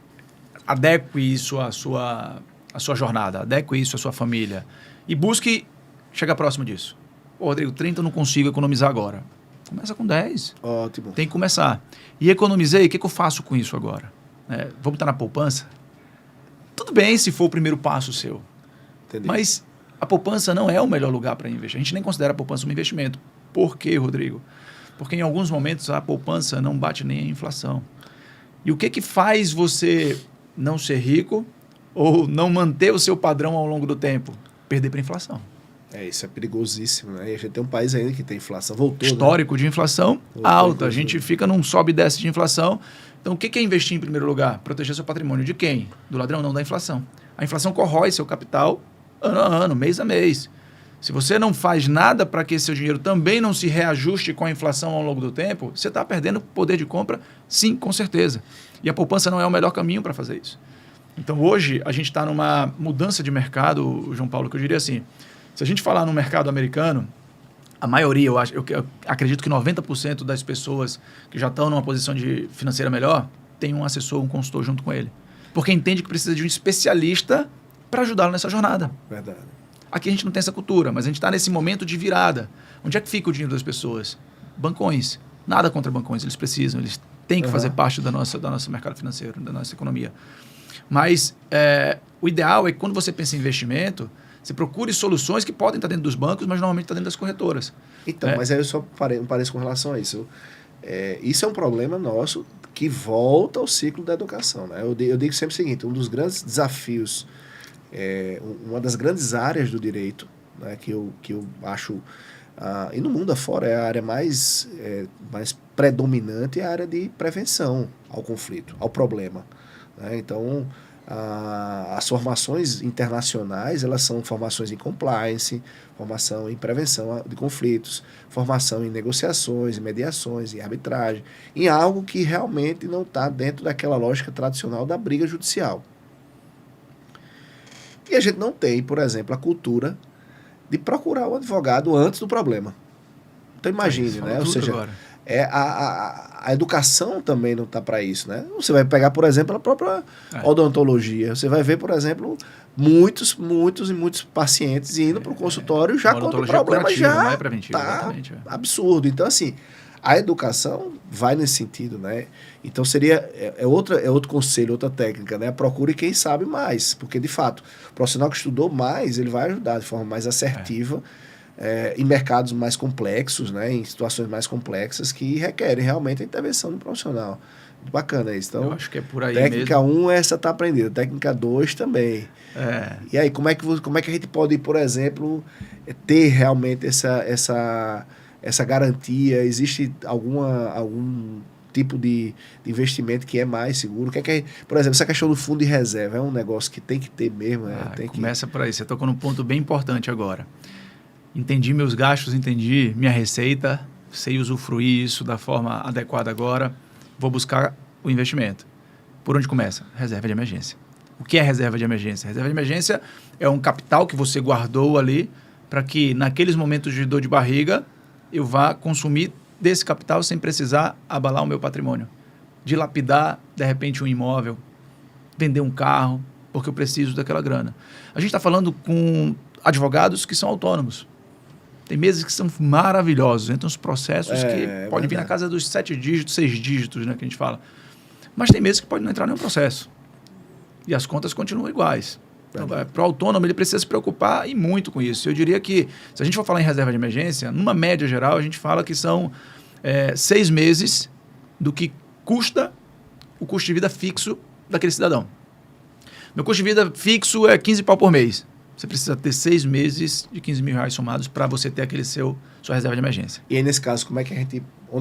Adeque isso à sua jornada, adeque isso à sua família e busque chegar próximo disso. Pô, Rodrigo, 30 eu não consigo economizar agora. Começa com 10. Ótimo. Tem que começar. E economizei, o que eu faço com isso agora? Vou botar na poupança? Tudo bem se for o primeiro passo seu. Entendi. Mas a poupança não é o melhor lugar para investir. A gente nem considera a poupança um investimento. Por quê, Rodrigo? Porque em alguns momentos a poupança não bate nem a inflação. E o que faz você não ser rico ou não manter o seu padrão ao longo do tempo? Perder para a inflação. Isso é perigosíssimo, né? E a gente tem um país ainda que tem inflação, voltou, histórico, né? De inflação alta. Voltou. A gente fica num sobe e desce de inflação. Então, o que é investir em primeiro lugar? Proteger seu patrimônio de quem? Do ladrão, não da inflação. A inflação corrói seu capital ano a ano, mês a mês. Se você não faz nada para que esse seu dinheiro também não se reajuste com a inflação ao longo do tempo, você está perdendo poder de compra, sim, com certeza. E a poupança não é o melhor caminho para fazer isso. Então, hoje, a gente está numa mudança de mercado, João Paulo, que eu diria assim, se a gente falar no mercado americano, a maioria, eu acredito que 90% das pessoas que já estão numa posição de financeira melhor tem um assessor, um consultor junto com ele. Porque entende que precisa de um especialista para ajudá-lo nessa jornada. Verdade. Aqui a gente não tem essa cultura, mas a gente está nesse momento de virada. Onde é que fica o dinheiro das pessoas? Bancões. Nada contra bancões, eles precisam, eles têm que fazer parte do nosso mercado financeiro, da nossa economia. Mas o ideal é que quando você pensa em investimento, você procure soluções que podem estar dentro dos bancos, mas normalmente está dentro das corretoras. Então, mas aí eu só pareço com relação a isso. Isso é um problema nosso que volta ao ciclo da educação. Né? Eu digo sempre o seguinte, um dos grandes desafios, uma das grandes áreas do direito, né, que eu acho, e no mundo afora é a área mais predominante, é a área de prevenção ao conflito, ao problema. Né? Então, as formações internacionais, elas são formações em compliance, formação em prevenção de conflitos, formação em negociações, em mediações, em arbitragem, em algo que realmente não está dentro daquela lógica tradicional da briga judicial. E a gente não tem, por exemplo, a cultura de procurar o advogado antes do problema. Então imagine, né? Ou seja, a educação também não está para isso, né? Você vai pegar, por exemplo, a própria odontologia. Você vai ver, por exemplo, muitos pacientes indo para o consultório já quando o problema já está absurdo. Então, assim, a educação vai nesse sentido, né? Então, outro conselho, outra técnica, né? Procure quem sabe mais, porque, de fato, o profissional que estudou mais, ele vai ajudar de forma mais assertiva em mercados mais complexos, né, em situações mais complexas que requerem realmente a intervenção do profissional. Muito bacana isso. Então, eu acho que é por aí técnica mesmo. 1, essa está aprendida. Técnica 2 também. E aí, como é que a gente pode, por exemplo, ter realmente essa garantia? Existe algum tipo de investimento que é mais seguro? Por exemplo, essa questão do fundo de reserva é um negócio que tem que ter mesmo. Começa por aí. Você tocou num ponto bem importante agora. Entendi meus gastos, entendi minha receita, sei usufruir isso da forma adequada agora, vou buscar o investimento. Por onde começa? Reserva de emergência. O que é reserva de emergência? Reserva de emergência é um capital que você guardou ali para que, naqueles momentos de dor de barriga, eu vá consumir desse capital sem precisar abalar o meu patrimônio. Dilapidar, de repente, um imóvel, vender um carro, porque eu preciso daquela grana. A gente está falando com advogados que são autônomos. Tem meses que são maravilhosos, entram os processos que pode vir na casa dos 7 dígitos, 6 dígitos, né, que a gente fala. Mas tem meses que pode não entrar nenhum processo. E as contas continuam iguais. Então, para o autônomo, ele precisa se preocupar e muito com isso. Eu diria que, se a gente for falar em reserva de emergência, numa média geral, a gente fala que são 6 meses do que custa o custo de vida fixo daquele cidadão. Meu custo de vida fixo é 15 pau por mês. Você precisa ter 6 meses de 15 mil reais somados para você ter sua reserva de emergência. E aí, nesse caso, onde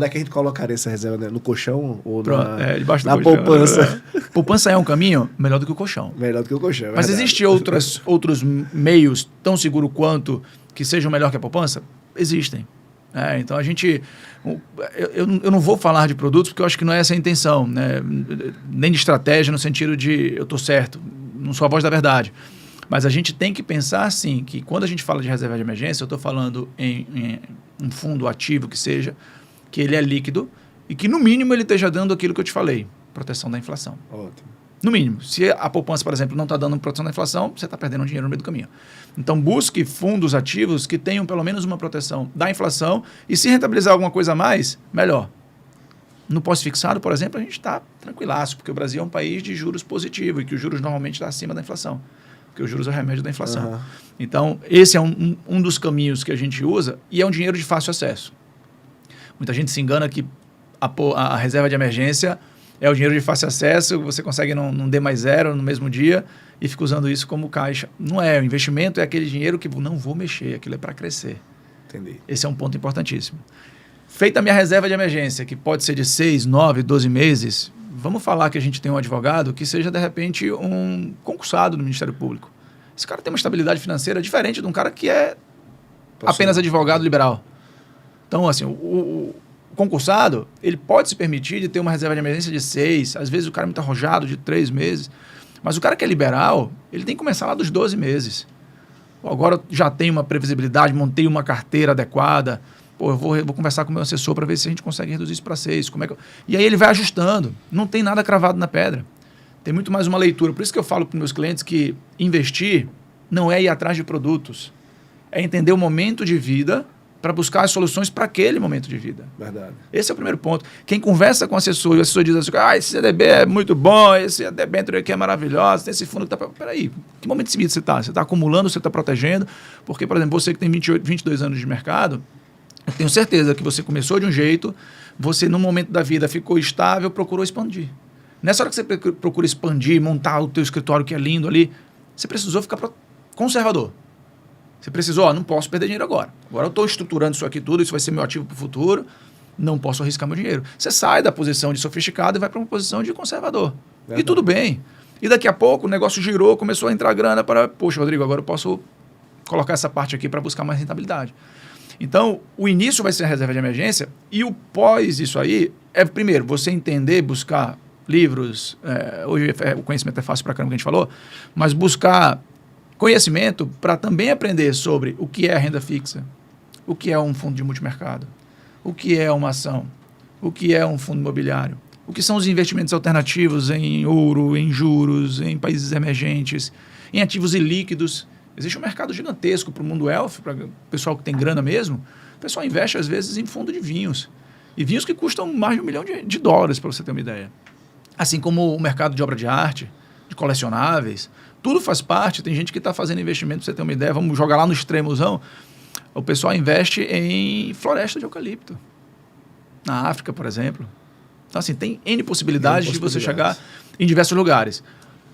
é que a gente colocaria essa reserva? Né? No colchão ou debaixo do na colchão, poupança? Poupança é um caminho melhor do que o colchão. Melhor do que o colchão, Mas existem outros meios tão seguros quanto que sejam melhor que a poupança? Existem. Então, eu não vou falar de produtos porque eu acho que não é essa a intenção, né? Nem de estratégia no sentido de eu estou certo, não sou a voz da verdade. Mas a gente tem que pensar, assim, que quando a gente fala de reserva de emergência, eu estou falando em um fundo ativo que seja, que ele é líquido e que, no mínimo, ele esteja dando aquilo que eu te falei, proteção da inflação. Ótimo. No mínimo. Se a poupança, por exemplo, não está dando proteção da inflação, você está perdendo dinheiro no meio do caminho. Então, busque fundos ativos que tenham pelo menos uma proteção da inflação e, se rentabilizar alguma coisa a mais, melhor. No pós-fixado, por exemplo, a gente está tranquilaço, porque o Brasil é um país de juros positivo e que os juros normalmente estão acima da inflação. Porque os juros é o remédio da inflação. Uhum. Então, esse é um dos caminhos que a gente usa e é um dinheiro de fácil acesso. Muita gente se engana que a reserva de emergência é o dinheiro de fácil acesso, você consegue num D mais zero no mesmo dia e fica usando isso como caixa. Não é, o investimento é aquele dinheiro que não vou mexer, aquilo é para crescer. Entendi. Esse é um ponto importantíssimo. Feita a minha reserva de emergência, que pode ser de 6, 9, 12 meses... Vamos falar que a gente tem um advogado que seja, de repente, um concursado do Ministério Público. Esse cara tem uma estabilidade financeira diferente de um cara que é apenas advogado liberal. Então, assim, o concursado, ele pode se permitir de ter uma reserva de emergência de 6, às vezes o cara é muito arrojado, de 3 meses. Mas o cara que é liberal, ele tem que começar lá dos 12 meses. Agora eu já tenho uma previsibilidade, montei uma carteira adequada... eu vou conversar com o meu assessor para ver se a gente consegue reduzir isso para 6. E aí ele vai ajustando. Não tem nada cravado na pedra. Tem muito mais uma leitura. Por isso que eu falo para os meus clientes que investir não é ir atrás de produtos. É entender o momento de vida para buscar as soluções para aquele momento de vida. Verdade. Esse é o primeiro ponto. Quem conversa com o assessor e o assessor diz assim, esse CDB é muito bom, esse debênture aqui é maravilhoso, tem esse fundo que está... Peraí, que momento de vida você está? Você está acumulando, você está protegendo? Porque, por exemplo, você que tem 22 anos de mercado... Eu tenho certeza que você começou de um jeito, você, num momento da vida, ficou estável, procurou expandir. Nessa hora que você procura expandir, montar o teu escritório que é lindo ali, você precisou ficar conservador. Você precisou, não posso perder dinheiro agora. Agora eu estou estruturando isso aqui tudo, isso vai ser meu ativo para o futuro, não posso arriscar meu dinheiro. Você sai da posição de sofisticado e vai para uma posição de conservador. Verdade. E tudo bem. E daqui a pouco o negócio girou, começou a entrar grana para... Poxa, Rodrigo, agora eu posso colocar essa parte aqui para buscar mais rentabilidade. Então, o início vai ser a reserva de emergência e o pós isso aí é, primeiro, você entender, buscar livros, hoje o conhecimento é fácil para caramba que a gente falou, mas buscar conhecimento para também aprender sobre o que é a renda fixa, o que é um fundo de multimercado, o que é uma ação, o que é um fundo imobiliário, o que são os investimentos alternativos em ouro, em juros, em países emergentes, em ativos ilíquidos. Existe um mercado gigantesco para o mundo elfo, para o pessoal que tem grana mesmo. O pessoal investe, às vezes, em fundo de vinhos. E vinhos que custam mais de $1 milhão, para você ter uma ideia. Assim como o mercado de obra de arte, de colecionáveis. Tudo faz parte. Tem gente que está fazendo investimento, para você ter uma ideia. Vamos jogar lá no extremozão. O pessoal investe em floresta de eucalipto. Na África, por exemplo. Então, assim, tem N possibilidades de você chegar em diversos lugares.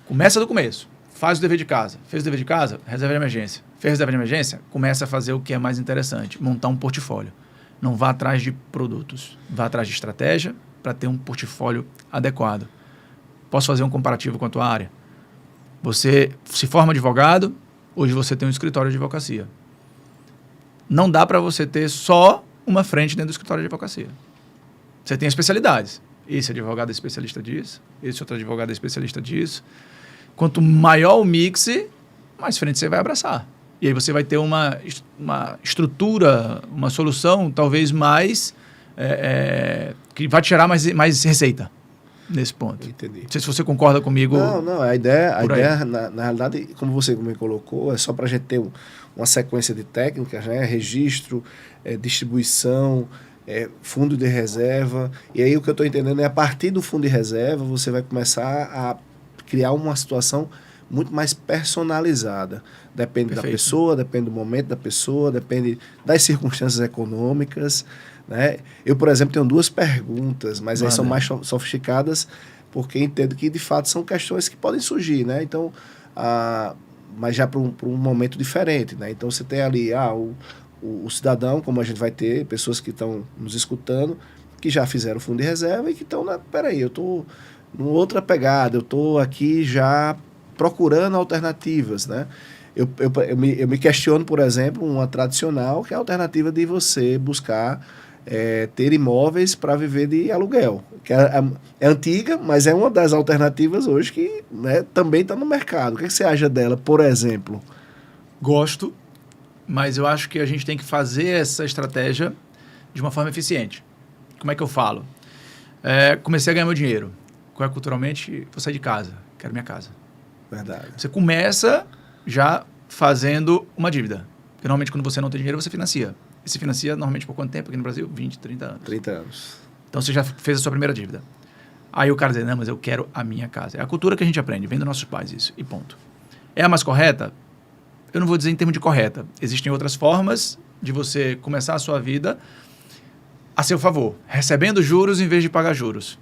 Começa do começo. Faz o dever de casa. Fez o dever de casa? Reserva de emergência. Fez reserva de emergência? Começa a fazer o que é mais interessante. Montar um portfólio. Não vá atrás de produtos. Vá atrás de estratégia para ter um portfólio adequado. Posso fazer um comparativo com a tua área? Você se forma advogado, hoje você tem um escritório de advocacia. Não dá para você ter só uma frente dentro do escritório de advocacia. Você tem especialidades. Esse advogado é especialista disso, esse outro advogado é especialista disso. Quanto maior o mix, mais frente você vai abraçar. E aí você vai ter uma estrutura, uma solução talvez mais... que vai te gerar mais receita nesse ponto. Entendi. Não sei se você concorda comigo. Não, a ideia na realidade, como você me colocou, é só para a gente ter uma sequência de técnicas, né? Registro, distribuição, fundo de reserva. E aí o que eu estou entendendo é, a partir do fundo de reserva, você vai começar a criar uma situação muito mais personalizada. Depende Perfeito. da pessoa, depende do momento da pessoa, depende das circunstâncias econômicas, né? Eu, por exemplo, tenho 2 perguntas, mas aí são mais sofisticadas, porque entendo que, de fato, são questões que podem surgir, né? Então, mas já para um momento diferente, né? Então, você tem ali o cidadão, como a gente vai ter, pessoas que estão nos escutando, que já fizeram fundo de reserva e que estão, peraí, eu estou numa outra pegada, eu estou aqui já procurando alternativas, né? Eu me questiono, por exemplo, uma tradicional, que é a alternativa de você buscar ter imóveis para viver de aluguel, que é antiga, mas é uma das alternativas hoje que, né, também está no mercado. O que você acha dela, por exemplo? Gosto, mas eu acho que a gente tem que fazer essa estratégia de uma forma eficiente. Como é que eu falo? Comecei a ganhar meu dinheiro. Culturalmente, vou sair de casa, quero minha casa. Verdade. Você começa já fazendo uma dívida. Porque normalmente quando você não tem dinheiro, você financia. E se financia normalmente por quanto tempo aqui no Brasil? 20, 30 anos. 30 anos. Então você já fez a sua primeira dívida. Aí o cara diz, não, mas eu quero a minha casa. É a cultura que a gente aprende, vem dos nossos pais isso, e ponto. É a mais correta? Eu não vou dizer em termos de correta. Existem outras formas de você começar a sua vida a seu favor, recebendo juros em vez de pagar juros.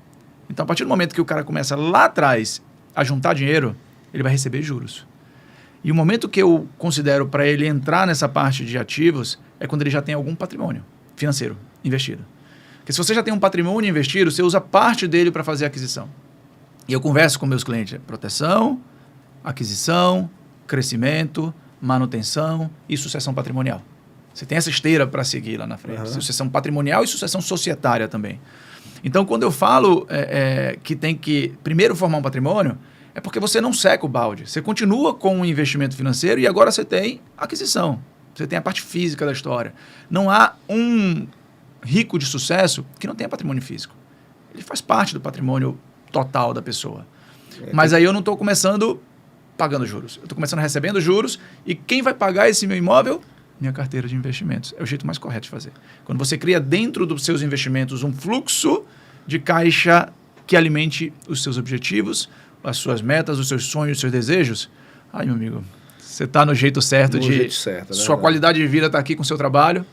Então, a partir do momento que o cara começa lá atrás a juntar dinheiro, ele vai receber juros. E o momento que eu considero para ele entrar nessa parte de ativos é quando ele já tem algum patrimônio financeiro investido. Porque se você já tem um patrimônio investido, você usa parte dele para fazer a aquisição. E eu converso com meus clientes, proteção, aquisição, crescimento, manutenção e sucessão patrimonial. Você tem essa esteira para seguir lá na frente. Uhum. Sucessão patrimonial e sucessão societária também. Então, quando eu falo que tem que primeiro formar um patrimônio, é porque você não seca o balde. Você continua com um investimento financeiro e agora você tem aquisição. Você tem a parte física da história. Não há um rico de sucesso que não tenha patrimônio físico. Ele faz parte do patrimônio total da pessoa. Mas aí eu não estou começando pagando juros. Eu estou começando recebendo juros e quem vai pagar esse meu imóvel? Minha carteira de investimentos. É o jeito mais correto de fazer. Quando você cria dentro dos seus investimentos um fluxo de caixa que alimente os seus objetivos, as suas metas, os seus sonhos, os seus desejos, ai, meu amigo, você está no jeito certo sua qualidade de vida está aqui com o seu trabalho,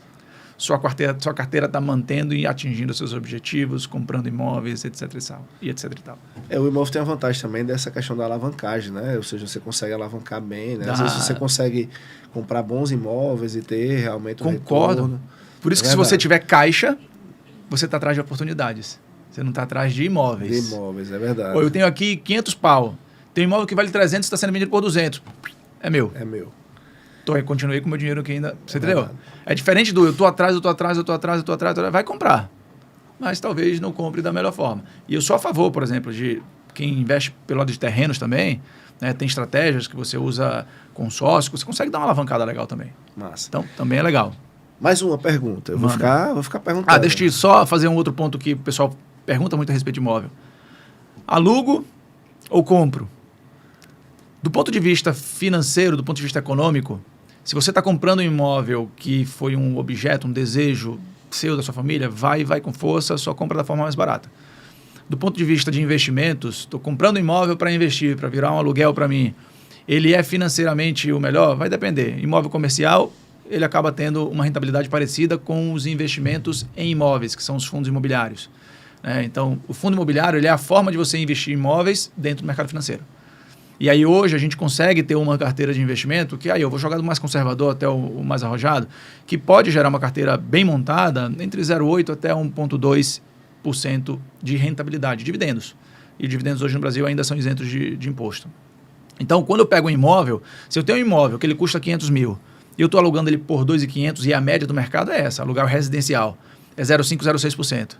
sua carteira está mantendo e atingindo os seus objetivos, comprando imóveis, etc. e tal. O imóvel tem a vantagem também dessa questão da alavancagem, né? Ou seja, você consegue alavancar bem, né? Às vezes você consegue comprar bons imóveis e ter realmente um retorno. Por isso que se você tiver caixa, você está atrás de oportunidades. Você não está atrás de imóveis. De imóveis, é verdade. Eu tenho aqui 500 pau. Tem um imóvel que vale 300 e está sendo vendido por 200. É meu. É meu. Continuei com o meu dinheiro aqui ainda. Você entendeu? Verdade. É diferente do eu tô atrás, vai comprar. Mas talvez não compre da melhor forma. E eu sou a favor, por exemplo, de quem investe pelo lado de terrenos também, né? Tem estratégias que você usa consórcio, você consegue dar uma alavancada legal também. Massa. Então, também é legal. Mais uma pergunta. Eu vou ficar perguntando. Deixa eu só fazer um outro ponto que o pessoal pergunta muito a respeito de imóvel. Alugo ou compro? Do ponto de vista financeiro, do ponto de vista econômico, se você está comprando um imóvel que foi um objeto, um desejo seu, da sua família, vai com força, só compra da forma mais barata. Do ponto de vista de investimentos, estou comprando um imóvel para investir, para virar um aluguel para mim. Ele é financeiramente o melhor? Vai depender. Imóvel comercial, ele acaba tendo uma rentabilidade parecida com os investimentos em imóveis, que são os fundos imobiliários. Então, o fundo imobiliário ele é a forma de você investir em imóveis dentro do mercado financeiro. E aí hoje a gente consegue ter uma carteira de investimento que aí eu vou jogar do mais conservador até o mais arrojado, que pode gerar uma carteira bem montada entre 0,8% até 1,2% de rentabilidade, dividendos. E dividendos hoje no Brasil ainda são isentos de imposto. Então, quando eu pego um imóvel, se eu tenho um imóvel que ele custa 500 mil e eu estou alugando ele por 2.500 e a média do mercado é essa, alugar residencial, é 0,5%, 0,6%.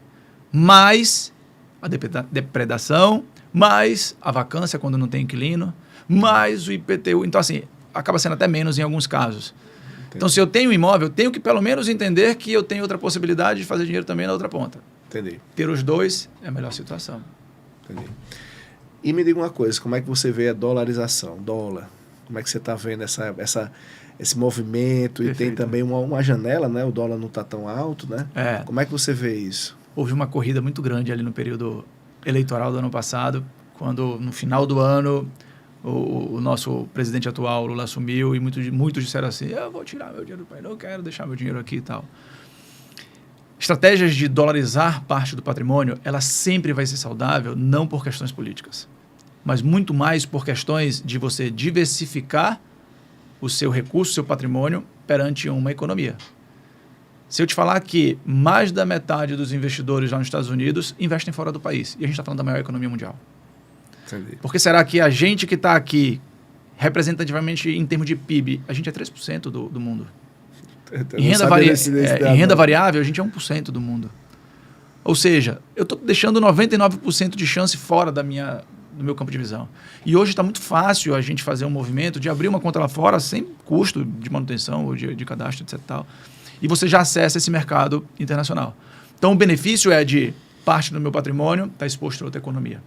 Mais a depredação, mais a vacância quando não tem inquilino, mais o IPTU. Então, assim, acaba sendo até menos em alguns casos. Entendi. Então, se eu tenho um imóvel, eu tenho que pelo menos entender que eu tenho outra possibilidade de fazer dinheiro também na outra ponta. Entendi. Ter os dois é a melhor situação. Entendi. E me diga uma coisa, como é que você vê a dolarização, dólar? Como é que você está vendo esse movimento? Perfeito. E tem também uma janela, né? O dólar não está tão alto, né? Como é que você vê isso? Houve uma corrida muito grande ali no período eleitoral do ano passado, quando no final do ano o nosso presidente atual, Lula, assumiu e muitos disseram assim, eu vou tirar meu dinheiro do país, não quero deixar meu dinheiro aqui e tal. Estratégias de dolarizar parte do patrimônio, ela sempre vai ser saudável, não por questões políticas, mas muito mais por questões de você diversificar o seu recurso, o seu patrimônio perante uma economia. Se eu te falar que mais da metade dos investidores lá nos Estados Unidos investem fora do país, e a gente está falando da maior economia mundial. Entendi. Por que será que a gente que está aqui, representativamente em termos de PIB, a gente é 3% do mundo? Em renda variável, a gente é 1% do mundo. Ou seja, eu estou deixando 99% de chance fora do meu campo de visão. E hoje está muito fácil a gente fazer um movimento de abrir uma conta lá fora sem custo de manutenção ou de cadastro, etc. Tal, e você já acessa esse mercado internacional. Então, o benefício é de parte do meu patrimônio está exposto a outra economia.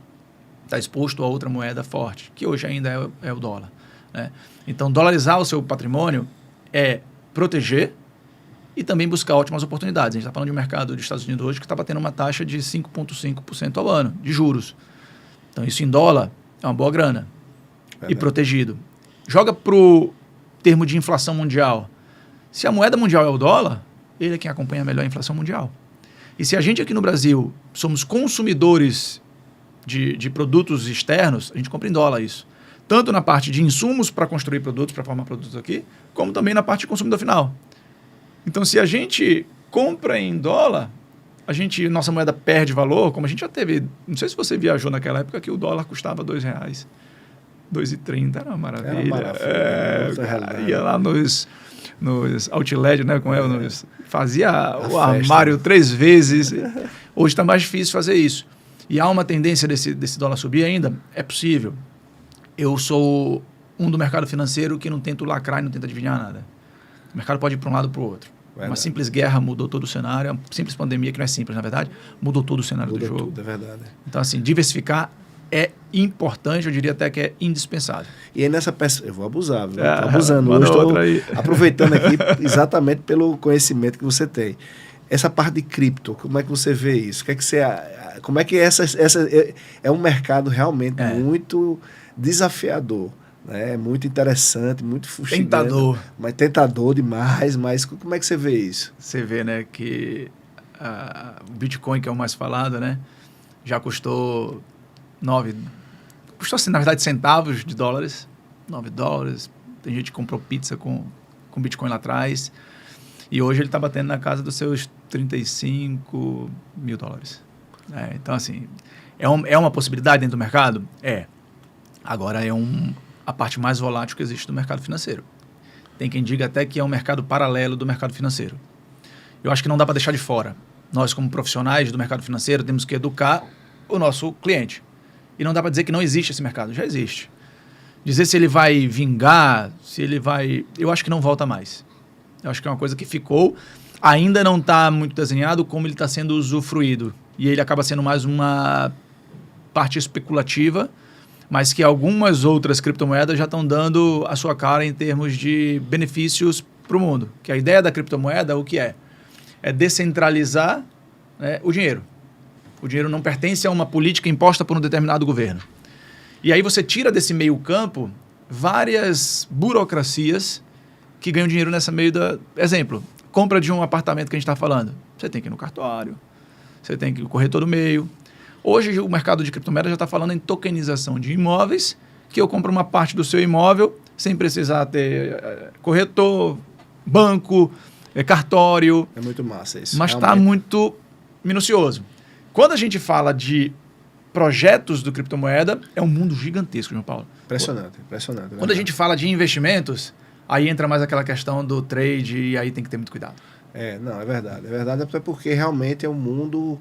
Está exposto a outra moeda forte, que hoje ainda é o dólar. Né? Então, dolarizar o seu patrimônio é proteger e também buscar ótimas oportunidades. A gente está falando de um mercado dos Estados Unidos hoje que está batendo uma taxa de 5,5% ao ano, de juros. Então, isso em dólar é uma boa grana. E protegido. Joga para o termo de inflação mundial. Se a moeda mundial é o dólar, ele é quem acompanha melhor a inflação mundial. E se a gente aqui no Brasil somos consumidores de produtos externos, a gente compra em dólar isso. Tanto na parte de insumos para construir produtos, para formar produtos aqui, como também na parte de consumidor final. Então, se a gente compra em dólar, nossa moeda perde valor, como a gente já teve. Não sei se você viajou naquela época que o dólar custava R$2, 2,30, era uma maravilha. Era uma maravilha. Ia lá nos outlet, né? Fazia o armário 3 vezes. Hoje está mais difícil fazer isso. E há uma tendência desse dólar subir ainda? É possível. Eu sou um do mercado financeiro que não tento lacrar e não tenta adivinhar nada. O mercado pode ir para um lado ou para o outro. Verdade. Uma simples guerra mudou todo o cenário. Uma simples pandemia, que não é simples, na verdade, mudou todo o cenário do jogo. Tudo, é verdade. Então, assim, diversificar é importante, eu diria até que é indispensável. E aí nessa peça, eu vou abusar, viu? Estou abusando. Hoje estou aproveitando aqui exatamente pelo conhecimento que você tem. Essa parte de cripto, como é que você vê isso? Como é que é um mercado realmente muito desafiador, né? Muito interessante, muito fustigante. Tentador. Mas tentador demais, mas como é que você vê isso? Você vê, né, que o Bitcoin, que é o mais falado, né, já custou assim, na verdade, centavos de dólares, $9. Tem gente que comprou pizza com Bitcoin lá atrás. E hoje ele está batendo na casa dos seus $35 mil. Então, assim, é uma possibilidade dentro do mercado? É. Agora, a parte mais volátil que existe do mercado financeiro. Tem quem diga até que é um mercado paralelo do mercado financeiro. Eu acho que não dá para deixar de fora. Nós, como profissionais do mercado financeiro, temos que educar o nosso cliente. E não dá para dizer que não existe esse mercado. Já existe. Dizer se ele vai vingar, eu acho que não volta mais. Eu acho que é uma coisa que ficou, ainda não está muito desenhado como ele está sendo usufruído. E ele acaba sendo mais uma parte especulativa, mas que algumas outras criptomoedas já estão dando a sua cara em termos de benefícios para o mundo. Que a ideia da criptomoeda, o que é? É descentralizar, né, o dinheiro. O dinheiro não pertence a uma política imposta por um determinado governo. E aí você tira desse meio campo várias burocracias que ganham dinheiro nessa meio da... Exemplo, compra de um apartamento que a gente está falando. Você tem que ir no cartório, você tem que ir no corretor do meio. Hoje o mercado de criptomoedas já está falando em tokenização de imóveis, que eu compro uma parte do seu imóvel sem precisar ter corretor, banco, cartório. É muito massa isso. Mas está muito minucioso. Quando a gente fala de projetos do criptomoeda, é um mundo gigantesco, João Paulo. Impressionante. Quando a gente fala de investimentos, aí entra mais aquela questão do trade e aí tem que ter muito cuidado. É verdade. É verdade até porque realmente é um mundo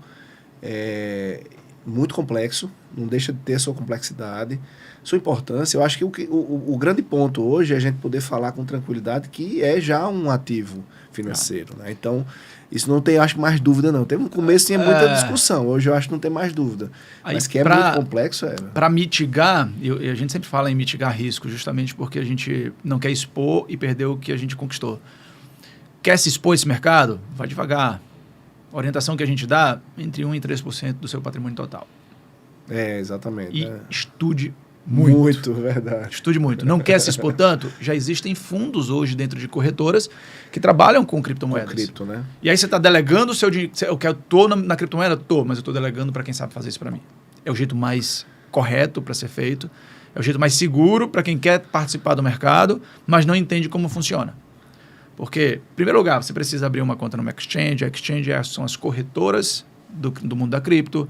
muito complexo, não deixa de ter a sua complexidade, sua importância. Eu acho que o grande ponto hoje é a gente poder falar com tranquilidade que é já um ativo financeiro, né? Então, isso não tem, acho, mais dúvida, não. Teve no começo, tinha muita discussão, hoje eu acho que não tem mais dúvida. Aí, mas que é muito complexo, é. Para mitigar, e a gente sempre fala em mitigar risco, justamente porque a gente não quer expor e perder o que a gente conquistou. Quer se expor esse mercado? Vai devagar. A orientação que a gente dá, entre 1% e 3% do seu patrimônio total. É, exatamente. E estude muito. Muito, verdade. Estude muito. Não quer se expor tanto? Já existem fundos hoje dentro de corretoras que trabalham com criptomoedas. Com cripto, né? E aí você está delegando o seu dinheiro. Eu estou na criptomoeda? Estou, mas eu estou delegando para quem sabe fazer isso para mim. É o jeito mais correto para ser feito. É o jeito mais seguro para quem quer participar do mercado, mas não entende como funciona. Porque, em primeiro lugar, você precisa abrir uma conta numa exchange. A exchange são as corretoras do mundo da cripto.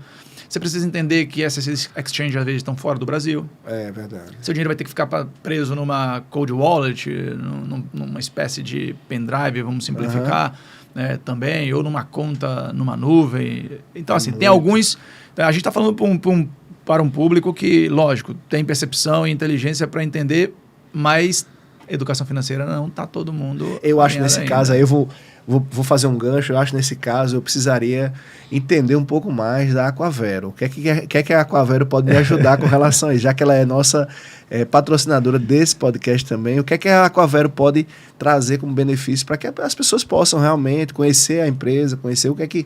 Você precisa entender que essas exchanges, às vezes, estão fora do Brasil. É verdade. Seu dinheiro vai ter que ficar preso numa cold wallet, numa espécie de pendrive, vamos simplificar, né, também, ou numa conta numa nuvem. Então, assim, tem alguns... A gente está falando para um público que, lógico, tem percepção e inteligência para entender, mas... Educação financeira não está todo mundo... Eu acho nesse caso aí, eu vou fazer um gancho, eu acho nesse caso eu precisaria entender um pouco mais da Aquavero. O que é que a Aquavero pode me ajudar com relação a isso? Já que ela é nossa patrocinadora desse podcast também, o que é que a Aquavero pode trazer como benefício para que as pessoas possam realmente conhecer a empresa, conhecer o que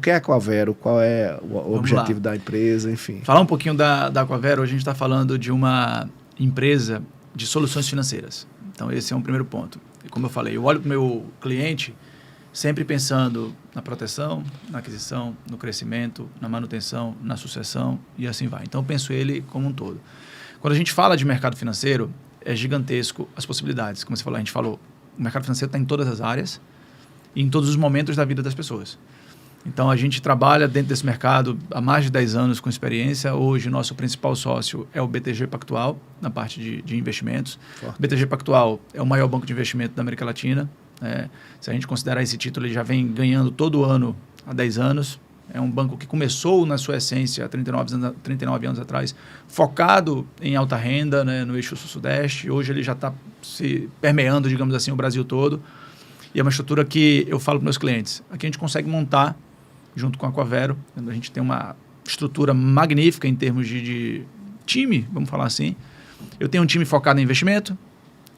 é a Aquavero, qual é o objetivo da empresa, enfim. Falar um pouquinho da Aquavero, hoje a gente está falando de uma empresa de soluções financeiras. Então, esse é um primeiro ponto. E como eu falei, eu olho para o meu cliente sempre pensando na proteção, na aquisição, no crescimento, na manutenção, na sucessão e assim vai. Então, eu penso ele como um todo. Quando a gente fala de mercado financeiro, é gigantesco as possibilidades. Como você falou, a gente falou, o mercado financeiro está em todas as áreas e em todos os momentos da vida das pessoas. Então, a gente trabalha dentro desse mercado há mais de 10 anos com experiência. Hoje, nosso principal sócio é o BTG Pactual, na parte de investimentos. O BTG Pactual é o maior banco de investimento da América Latina. Se a gente considerar esse título, ele já vem ganhando todo ano há 10 anos. É um banco que começou, na sua essência, há 39 anos atrás, focado em alta renda, né, no eixo sul-sudeste. Hoje, ele já está se permeando, digamos assim, o Brasil todo. E é uma estrutura que eu falo para meus clientes. Aqui a gente consegue montar junto com a Aquavero. A gente tem uma estrutura magnífica em termos de time, vamos falar assim. Eu tenho um time focado em investimento,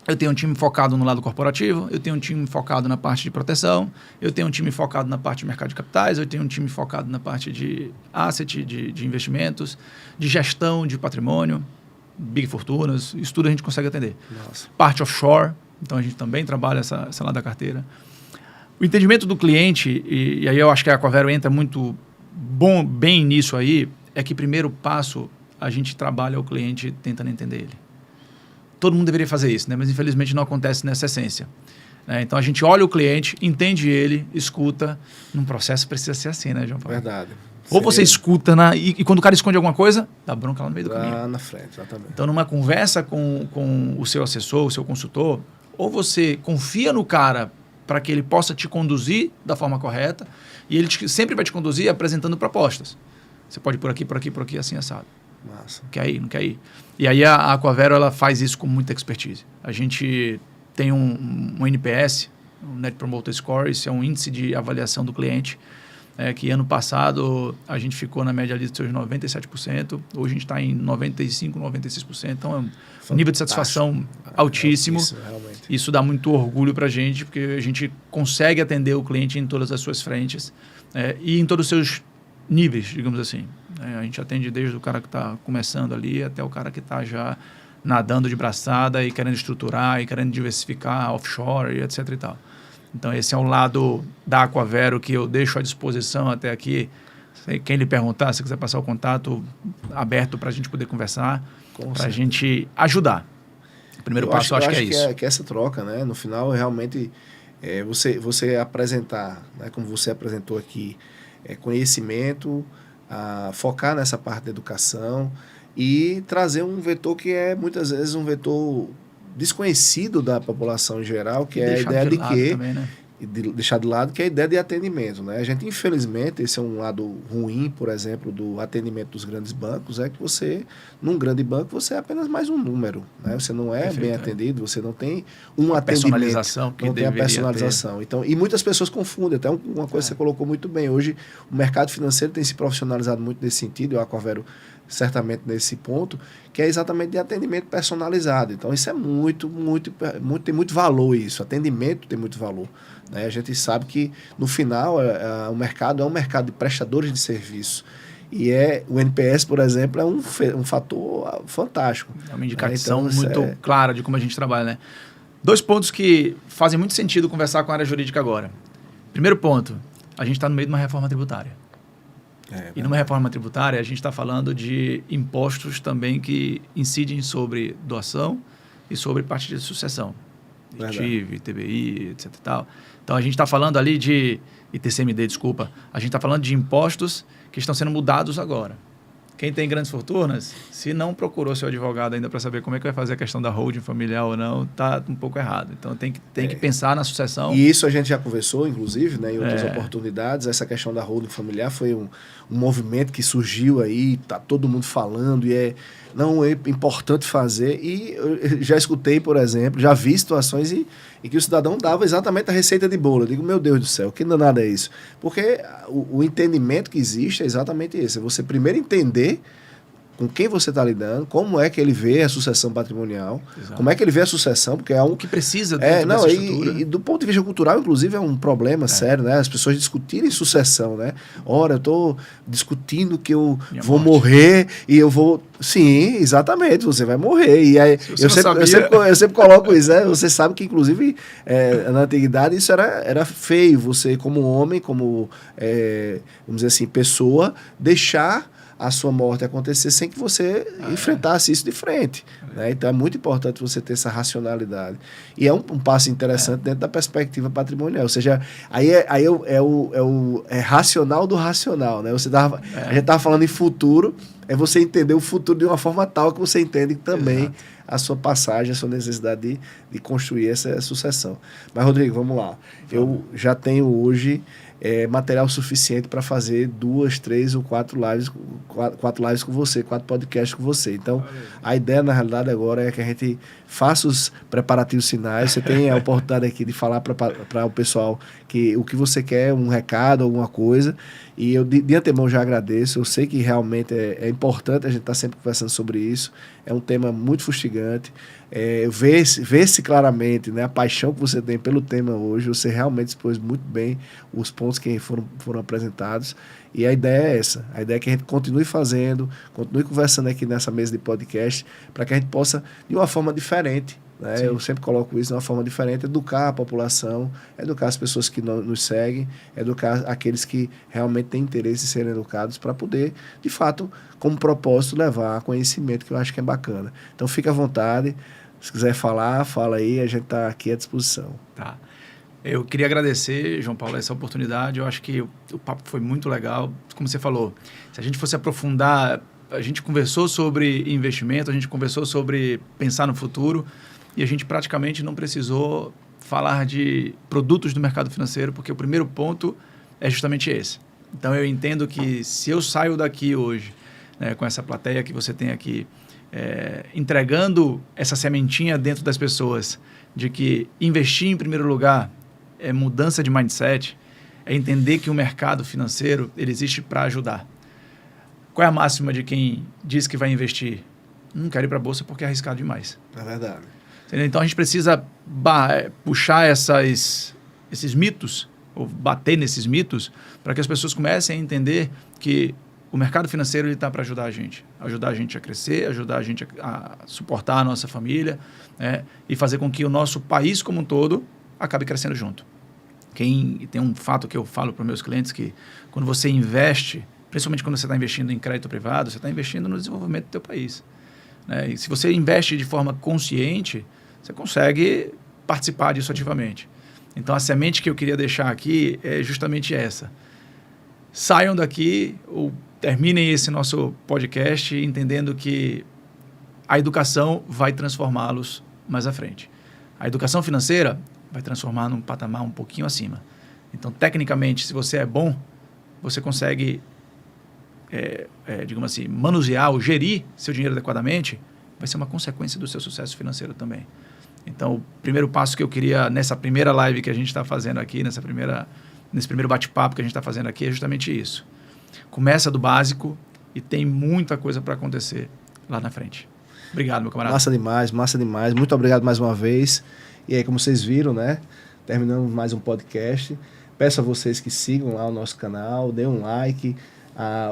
eu tenho um time focado no lado corporativo, eu tenho um time focado na parte de proteção, eu tenho um time focado na parte de mercado de capitais, eu tenho um time focado na parte de asset, de investimentos, de gestão de patrimônio, big fortunas, isso tudo a gente consegue atender. Nossa. Parte offshore, então a gente também trabalha essa lado da carteira. O entendimento do cliente, e aí eu acho que a Aquavero entra muito bem nisso aí, é que primeiro passo a gente trabalha o cliente tentando entender ele. Todo mundo deveria fazer isso, né? Mas infelizmente não acontece nessa essência. Então a gente olha o cliente, entende ele, escuta. Num processo precisa ser assim, né, João Paulo? Verdade. Ou você escuta e quando o cara esconde alguma coisa, dá bronca lá no meio do caminho. Lá na frente, exatamente. Então numa conversa com o seu assessor, o seu consultor, ou você confia no cara para que ele possa te conduzir da forma correta, e ele sempre vai te conduzir apresentando propostas. Você pode ir por aqui, assim, assado. Massa. Quer ir, não quer ir. E aí a Aquavero, ela faz isso com muita expertise. A gente tem um NPS, um Net Promoter Score, isso é um índice de avaliação do cliente, que ano passado a gente ficou na média ali de seus 97%, hoje a gente está em 95%, 96%, então é um nível de satisfação altíssimo. Isso dá muito orgulho para a gente, porque a gente consegue atender o cliente em todas as suas frentes e em todos os seus níveis, digamos assim. A gente atende desde o cara que está começando ali até o cara que está já nadando de braçada e querendo estruturar e querendo diversificar offshore e etc e tal. Então, esse é um lado da Aquavero que eu deixo à disposição até aqui. Quem lhe perguntar, se quiser passar o contato aberto para a gente poder conversar, para a gente ajudar. O primeiro passo, eu acho que é isso. Que essa troca, né? No final, realmente, você apresentar, né, como você apresentou aqui, conhecimento, focar nessa parte da educação e trazer um vetor que é, muitas vezes, um vetor desconhecido da população em geral, que é a ideia de que também, né? deixar de lado, que é a ideia de atendimento, né? A gente, infelizmente, esse é um lado ruim, por exemplo, do atendimento dos grandes bancos, é que você, num grande banco, você é apenas mais um número, né? Você não é bem atendido, você não tem um atendimento. Personalização que não tem a personalização. Ter. Então, e muitas pessoas confundem, até uma coisa que você colocou muito bem. Hoje, o mercado financeiro tem se profissionalizado muito nesse sentido, eu Aquavero certamente nesse ponto, que é exatamente de atendimento personalizado. Então, isso é tem muito valor isso. Atendimento tem muito valor. Né? A gente sabe que, no final, o mercado é um mercado de prestadores de serviço. E o NPS, por exemplo, é um fator fantástico. É uma indicação muito clara de como a gente trabalha, né? 2 pontos que fazem muito sentido conversar com a área jurídica agora. Primeiro ponto, a gente está no meio de uma reforma tributária. E numa reforma tributária, a gente está falando de impostos também que incidem sobre doação e sobre parte de sucessão. ITIV, ITBI, etc. e tal. Então, a gente está falando ali de ITCMD, desculpa. A gente está falando de impostos que estão sendo mudados agora. Quem tem grandes fortunas, se não procurou seu advogado ainda para saber como é que vai fazer a questão da holding familiar ou não, está um pouco errado. Então, tem que pensar na sucessão. E isso a gente já conversou, inclusive, né, em outras oportunidades. Essa questão da holding familiar foi um movimento que surgiu aí, está todo mundo falando, e é importante fazer. E eu já escutei, por exemplo, já vi situações e que o cidadão dava exatamente a receita de bolo. Eu digo, meu Deus do céu, que danado é isso? Porque o entendimento que existe é exatamente esse. É você primeiro entender com quem você está lidando, como é que ele vê a sucessão patrimonial, como é que ele vê a sucessão, porque é o que precisa dessa estrutura. E do ponto de vista cultural, inclusive, é um problema sério, né? As pessoas discutirem sucessão, né? Ora, eu estou discutindo que eu vou morrer e eu vou... Sim, exatamente, você vai morrer. E aí, eu sempre coloco isso, né? Você sabe que, inclusive, na antiguidade, isso era feio. Você, como homem, como, vamos dizer assim, pessoa, deixar a sua morte acontecer sem que você enfrentasse isso de frente. Né? Então, é muito importante você ter essa racionalidade. E é um passo interessante dentro da perspectiva patrimonial. Ou seja, é racional do racional. Né? A gente estava falando em futuro, é você entender o futuro de uma forma tal que você entende também a sua passagem, a sua necessidade de construir essa sucessão. Mas, Rodrigo, vamos lá. Eu já tenho hoje... material suficiente para fazer 2, 3 ou 4 lives com você, 4 podcasts com você. Então, a ideia, na realidade, agora é que a gente faça os preparativos finais. Você tem a oportunidade aqui de falar para o pessoal o que você quer, um recado, alguma coisa. E eu, de antemão, já agradeço. Eu sei que realmente é importante a gente estar sempre conversando sobre isso. É um tema muito fustigante. Vê-se claramente, né, a paixão que você tem pelo tema hoje. Você realmente expôs muito bem os pontos que foram apresentados. E a ideia é essa. A ideia é que a gente continue fazendo, continue conversando aqui nessa mesa de podcast, para que a gente possa, de uma forma diferente, né? Eu sempre coloco isso de uma forma diferente, educar a população, educar as pessoas que nos seguem, educar aqueles que realmente têm interesse em serem educados, para poder, de fato, como propósito, levar conhecimento, que eu acho que é bacana. Então, fica à vontade. Se quiser falar, fala aí, a gente está aqui à disposição. Tá. Eu queria agradecer, João Paulo, essa oportunidade. Eu acho que o papo foi muito legal. Como você falou, se a gente fosse aprofundar, a gente conversou sobre investimento, a gente conversou sobre pensar no futuro, e a gente praticamente não precisou falar de produtos do mercado financeiro, porque o primeiro ponto é justamente esse. Então, eu entendo que se eu saio daqui hoje, né, com essa plateia que você tem aqui, entregando essa sementinha dentro das pessoas de que investir em primeiro lugar é mudança de mindset, é entender que o mercado financeiro ele existe para ajudar. Qual é a máxima de quem diz que vai investir? Não quero ir para a bolsa porque é arriscado demais. É verdade. Entendeu? Então, a gente precisa puxar esses mitos, ou bater nesses mitos, para que as pessoas comecem a entender que o mercado financeiro está para ajudar a gente a crescer, ajudar a gente a suportar a nossa família, né, e fazer com que o nosso país como um todo acabe crescendo junto. Tem um fato que eu falo para os meus clientes, que quando você investe, principalmente quando você está investindo em crédito privado, você está investindo no desenvolvimento do teu país. Né? E se você investe de forma consciente, você consegue participar disso ativamente. Então, a semente que eu queria deixar aqui é justamente essa. Saiam daqui ou terminem esse nosso podcast entendendo que a educação vai transformá-los mais à frente. A educação financeira vai transformar num patamar um pouquinho acima. Então, tecnicamente, se você é bom, você consegue, digamos assim, manusear ou gerir seu dinheiro adequadamente, vai ser uma consequência do seu sucesso financeiro também. Então, o primeiro passo que eu queria, nessa primeira live que a gente está fazendo aqui, nesse primeiro bate-papo que a gente está fazendo aqui, é justamente isso. Começa do básico e tem muita coisa para acontecer lá na frente. Obrigado, meu camarada. Massa demais, massa demais. Muito obrigado mais uma vez. E aí, como vocês viram, né? Terminamos mais um podcast. Peço a vocês que sigam lá o nosso canal, deem um like,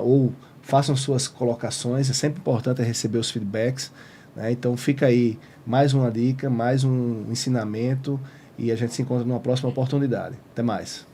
ou façam suas colocações. É sempre importante receber os feedbacks, né? Então fica aí mais uma dica, mais um ensinamento, e a gente se encontra numa próxima oportunidade. Até mais.